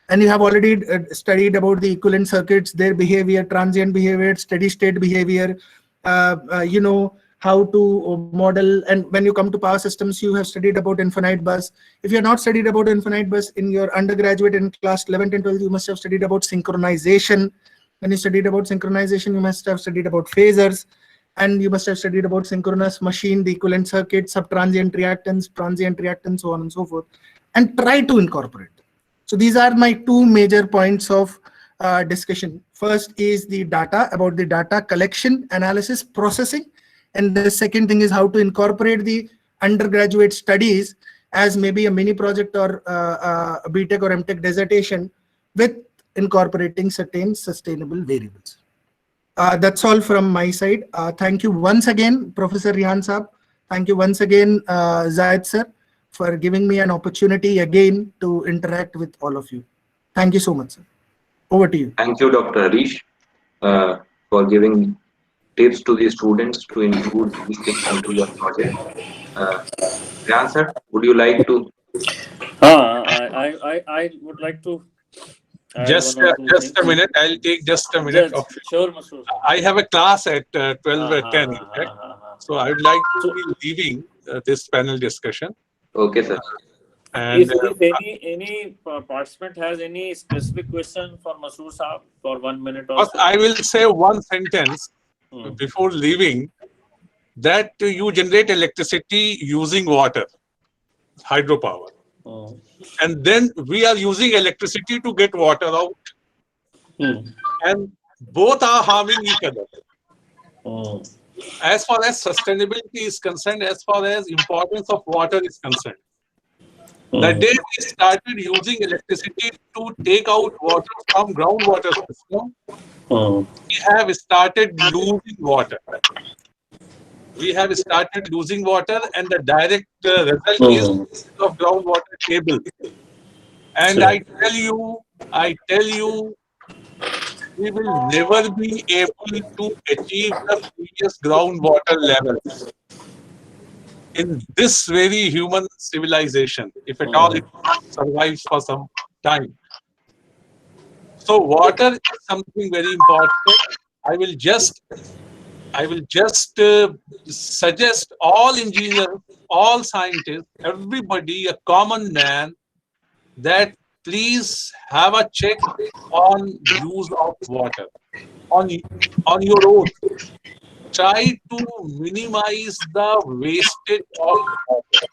Speaker 5: and you have already studied about the equivalent circuits, their behavior, transient behavior, steady state behavior, you know how to model. And when you come to power systems, you have studied about infinite bus. If you have not studied about infinite bus in your undergraduate in class 11th and 12th, you must have studied about synchronization. When you studied about synchronization, you must have studied about phasors, and you must have studied about synchronous machine, the equivalent circuit, subtransient reactance, transient reactance, so on and so forth, and try to incorporate. So these are my two major points of discussion. First is the data, about the data collection, analysis, processing. And the second thing is how to incorporate the undergraduate studies as maybe a mini project or a BTech or MTech dissertation with incorporating certain sustainable variables. That's all from my side. Thank you once again, Professor Rehan Saab. Thank you once again, Zayed sir, for giving me an opportunity again to interact with all of you. Thank you so much, sir. Over to you.
Speaker 3: Thank you, Dr. Harish, for giving tips to the students to include these things into your project. Rehan sir, would you like to?
Speaker 1: I would like to add
Speaker 2: Just
Speaker 1: one or two
Speaker 2: just a
Speaker 1: things.
Speaker 2: minute. I'll take just a minute.
Speaker 1: Yes, sure, Masroor.
Speaker 2: I have a class at 12:10. So I would like to be leaving this panel discussion.
Speaker 3: Okay, sir.
Speaker 2: And
Speaker 1: If any participant has any specific question for Masroor Saab for 1 minute or
Speaker 2: first
Speaker 1: so.
Speaker 2: I will say one sentence before leaving, that you generate electricity using water, hydropower. And then we are using electricity to get water out. And both are harming each other. As far as sustainability is concerned, as far as importance of water is concerned, the day we started using electricity to take out water from groundwater system, we have started losing water. We have started losing water, and the direct result is of groundwater table. And I tell you, we will never be able to achieve the previous groundwater levels in this very human civilization, if at all it survives for some time. So water is something very important. I will just suggest all engineers, all scientists, everybody, a common man, that please have a check on use of water on your own. Try to minimize the wastage of water.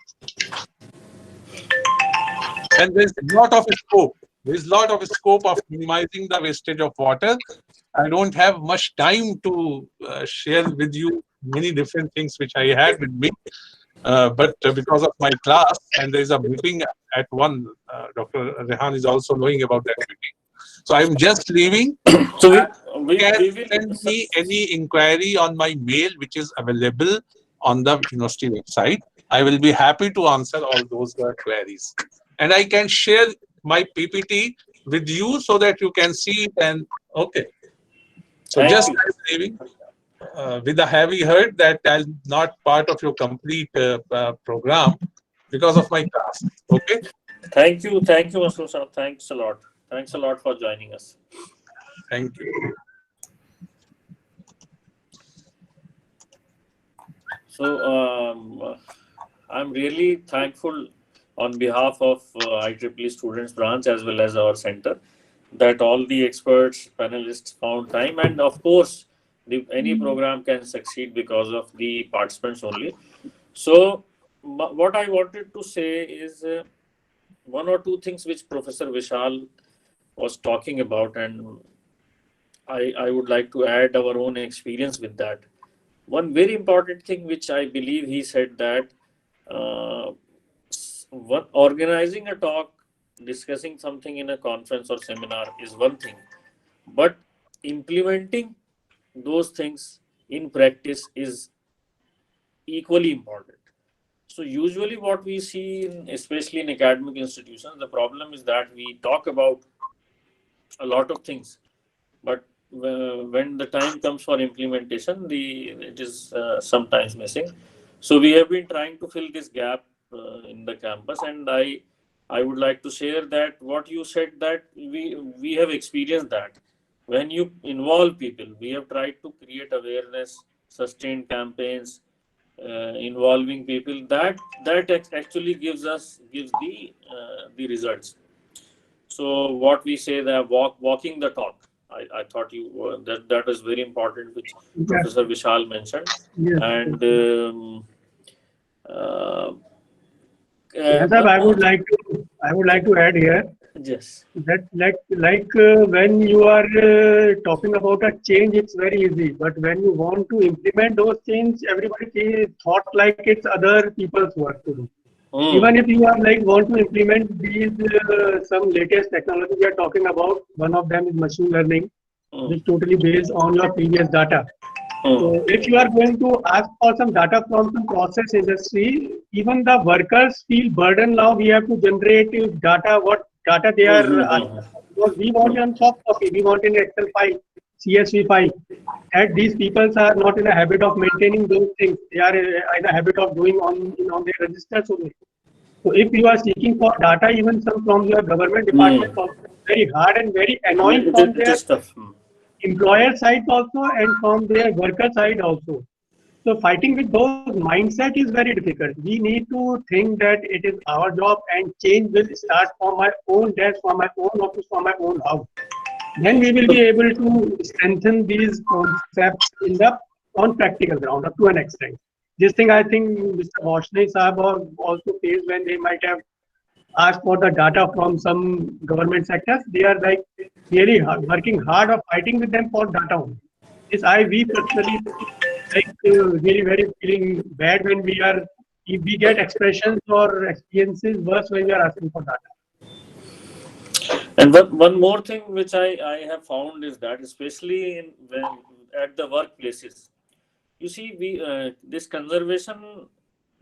Speaker 2: And there's a lot of scope. There's a lot of scope of minimizing the wastage of water. I don't have much time to share with you many different things which I had with me. But because of my class, and there is a meeting at 1, Dr. Rehan is also knowing about that meeting. So I'm just leaving.
Speaker 1: So
Speaker 2: you can send me any inquiry on my mail, which is available on the university website. I will be happy to answer all those queries. And I can share my PPT with you so that you can see it. And okay. So I'm leaving with a heavy heart that I'm not part of your complete program because of my class. Okay.
Speaker 1: Thank you, Masroor Saab. Thanks a lot. Thanks a lot for joining us.
Speaker 2: Thank you.
Speaker 1: So I'm really thankful on behalf of IEEE Students Branch as well as our center that all the experts, panelists found time, and of course, any program can succeed because of the participants only. So what I wanted to say is one or two things which Professor Vishal was talking about, and I would like to add our own experience with that. One very important thing which I believe he said that organizing a talk, discussing something in a conference or seminar is one thing, but implementing those things in practice is equally important. So usually what we see, especially in academic institutions, the problem is that we talk about a lot of things, but when the time comes for implementation, it is sometimes missing. So we have been trying to fill this gap in the campus, and I I would like to share that what you said, that we have experienced that when you involve people, we have tried to create awareness, sustained campaigns, involving people. That actually gives the results. So what we say, that walking the talk. I thought that is very important, which
Speaker 4: Yeah.
Speaker 1: Professor Vishal mentioned,
Speaker 4: Yes.
Speaker 1: and uh,
Speaker 4: Yes, sir,
Speaker 1: one
Speaker 4: I
Speaker 1: more
Speaker 4: would like to add here
Speaker 1: yes.
Speaker 4: that when you are talking about a change, it's very easy. But when you want to implement those change, everybody thought like it's other people's work to do. Even
Speaker 1: Hmm.
Speaker 4: if you are like want to implement these some latest technology we are talking about, one of them is machine learning,
Speaker 1: Hmm.
Speaker 4: which totally based on your previous data.
Speaker 1: Hmm.
Speaker 4: So if you are going to ask for some data from some process industry, even the workers feel burdened now. We have to generate data, what data they
Speaker 1: Hmm.
Speaker 4: are
Speaker 1: Hmm.
Speaker 4: asking.
Speaker 1: Hmm.
Speaker 4: Because we want it on soft copy, we want in Excel file, CSV file. And these people are not in a habit of maintaining those things. They are in a habit of doing on their registers only. So if you are seeking for data, even some from your government department,
Speaker 1: Hmm.
Speaker 4: also very hard and very
Speaker 1: Yeah,
Speaker 4: annoying from
Speaker 1: it
Speaker 4: their
Speaker 1: is tough. Hmm.
Speaker 4: employer side also and from their worker side also. So fighting with those mindset is very difficult. We need to think that it is our job and change will start from my own desk, from my own office, from my own house. Then we will be able to strengthen these concepts in the on practical ground up to an extent. This thing I think Mr. Varshney Saab also faced when they might have asked for the data from some government sectors. They are like really working hard or fighting with them for data only. This we personally like really very feeling bad when if we get expressions or experiences worse when we are asking for data.
Speaker 1: And one more thing which I have found is that, especially when at the workplaces, you see, this conservation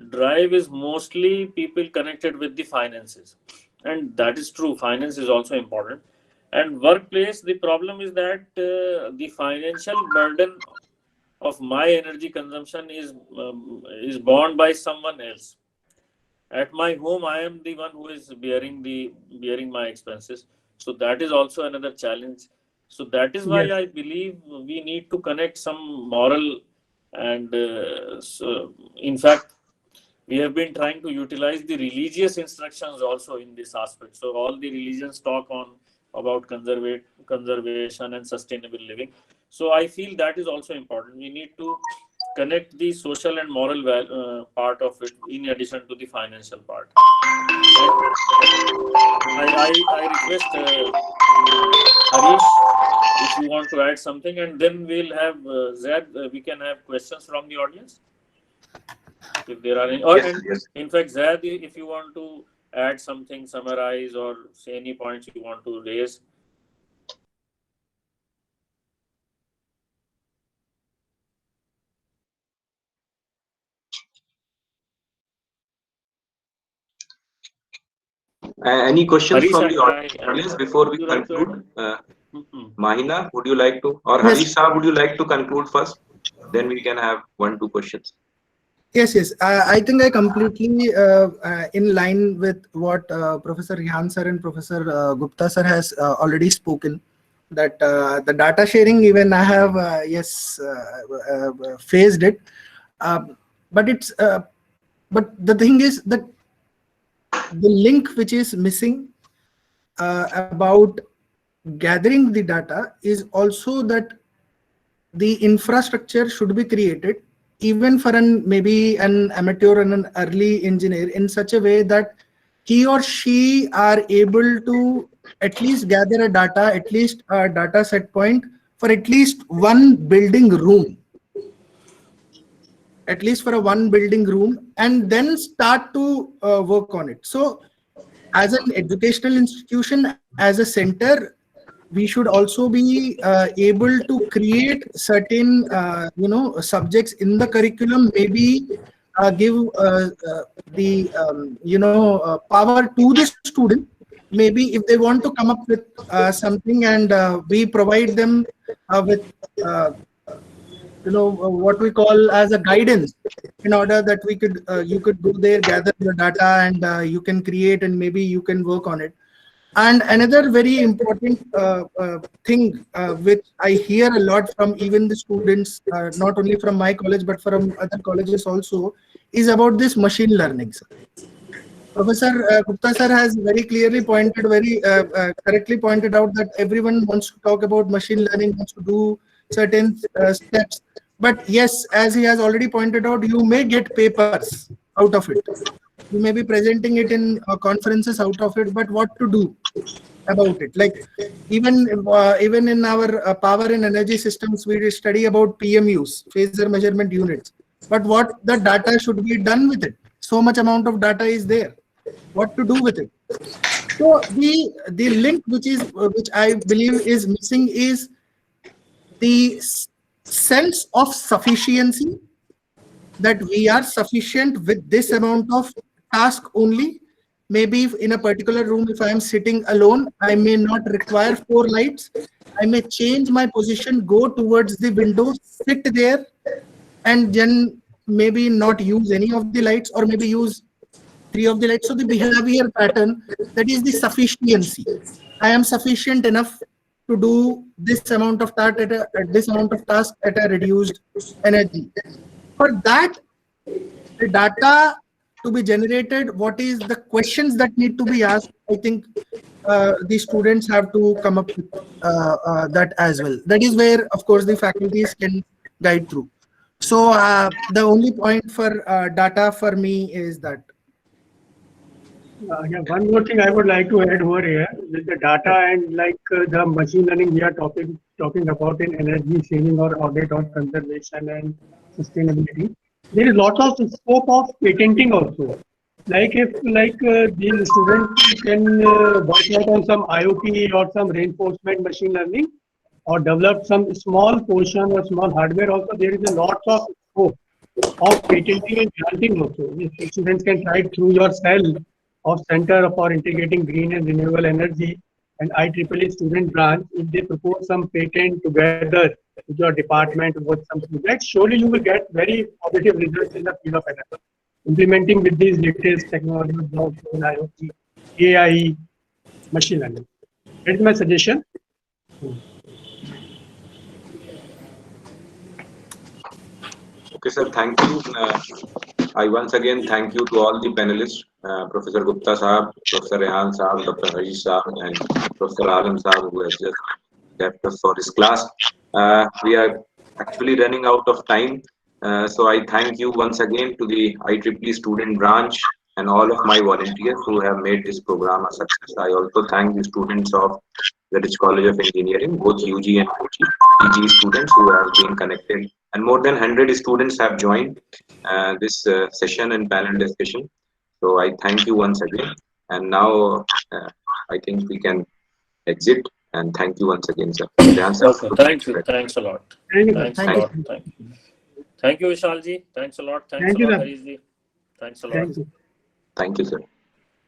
Speaker 1: drive is mostly people connected with the finances, and that is true. Finance is also important, and workplace. The problem is that the financial burden of my energy consumption is borne by someone else. At my home, I am the one who is bearing my expenses, so that is also another challenge. So that is why
Speaker 4: Yes,
Speaker 1: I believe we need to connect some moral, and in fact, we have been trying to utilize the religious instructions also in this aspect. So all the religions talk on about conservation and sustainable living. So I feel that is also important. We need to connect the social and moral part of it in addition to the financial part. And I request Harish, if you want to add something, and then we'll have Zed. We can have questions from the audience if there are any. Or
Speaker 3: Yes, sir,
Speaker 1: and
Speaker 3: yes.
Speaker 1: in fact, Zed, if you want to add something, summarize, or say any points you want to raise.
Speaker 3: Any questions
Speaker 1: Harish,
Speaker 3: from the audience before
Speaker 1: would
Speaker 3: we
Speaker 1: you like to
Speaker 3: conclude?
Speaker 1: add? Mm-mm.
Speaker 3: Mahina, would you like to, or
Speaker 5: Yes,
Speaker 3: Harish Saab, would you like to conclude first? Then we can have 1-2 questions.
Speaker 5: yes. I think I completely in line with what Professor Rihan sir and Professor Gupta sir has already spoken. That the data sharing, even I have faced it, but but the thing is that the link which is missing about gathering the data is also that the infrastructure should be created even for maybe an amateur and an early engineer in such a way that he or she are able to at least gather a data, at least a data set point for at least one building room, at least for a one building room, and then start to work on it. So as an educational institution, as a center, we should also be able to create certain subjects in the curriculum, maybe give the power to the student. Maybe if they want to come up with something, and we provide them with uh, what we call as a guidance, in order that we could you could go there, gather the data, and you can create, and maybe you can work on it. And another very important thing which I hear a lot from even the students, not only from my college but from other colleges also, is about this machine learning, sir. Professor Gupta sir has very clearly pointed, very correctly pointed out that everyone wants to talk about machine learning, wants to do certain steps. But yes, as he has already pointed out, you may get papers out of it. You may be presenting it in conferences out of it, but what to do about it? Like even in our power and energy systems, we study about PMUs, phasor measurement units. But what the data should be done with it? So much amount of data is there. What to do with it? So the link which I believe is missing is the sense of sufficiency, that we are sufficient with this amount of task only. Maybe in a particular room, if I am sitting alone, I may not require 4 lights. I may change my position, go towards the window, sit there, and then maybe not use any of the lights, or maybe use 3 of the lights. So the behavior pattern, that is the sufficiency. I am sufficient enough to do this amount of task at a reduced energy. For that, the data to be generated, what is the questions that need to be asked, I think the students have to come up with that as well. That is where, of course, the faculties can guide through. So the only point for data for me is that.
Speaker 4: Yeah, one more thing I would like to add over here with the data and the machine learning we are talking about in energy saving or audit or conservation and sustainability. There is lots of scope of patenting also. Like if these students can work out on some IoT or some reinforcement machine learning, or develop some small portion or small hardware also, there is a lot of scope of patenting and granting also. If students can try it through your cell of Center for Integrating Green and Renewable Energy and IEEE student branch, if they propose some patent together with your department with some projects, surely you will get very positive results in the field of energy. Implementing with these latest technologies, blockchain, IoT, AI, machine learning. That is my suggestion.
Speaker 3: Okay, sir. Thank you. I once again thank you to all the panelists, Professor Gupta Sahab, Professor Rehan Sahab, Dr. Harish Sahab, and Professor Alam Sahab, who has just left us for this class. We are actually running out of time. So I thank you once again to the IEEE student branch and all of my volunteers who have made this program a success. I also thank the students of the Rich College of Engineering, both UG and PG students who have been connected, and more than 100 students have joined this session and panel discussion. So I thank you once again. And now I think we can exit. And thank you once again, sir.
Speaker 1: Okay, thank you. Thanks a lot.
Speaker 4: Thank you.
Speaker 1: Thanks a lot. Thank you, Vishalji. Thanks a lot. Thanks a lot, Harishji. Thanks a lot.
Speaker 4: Thank you.
Speaker 3: Thank you, sir.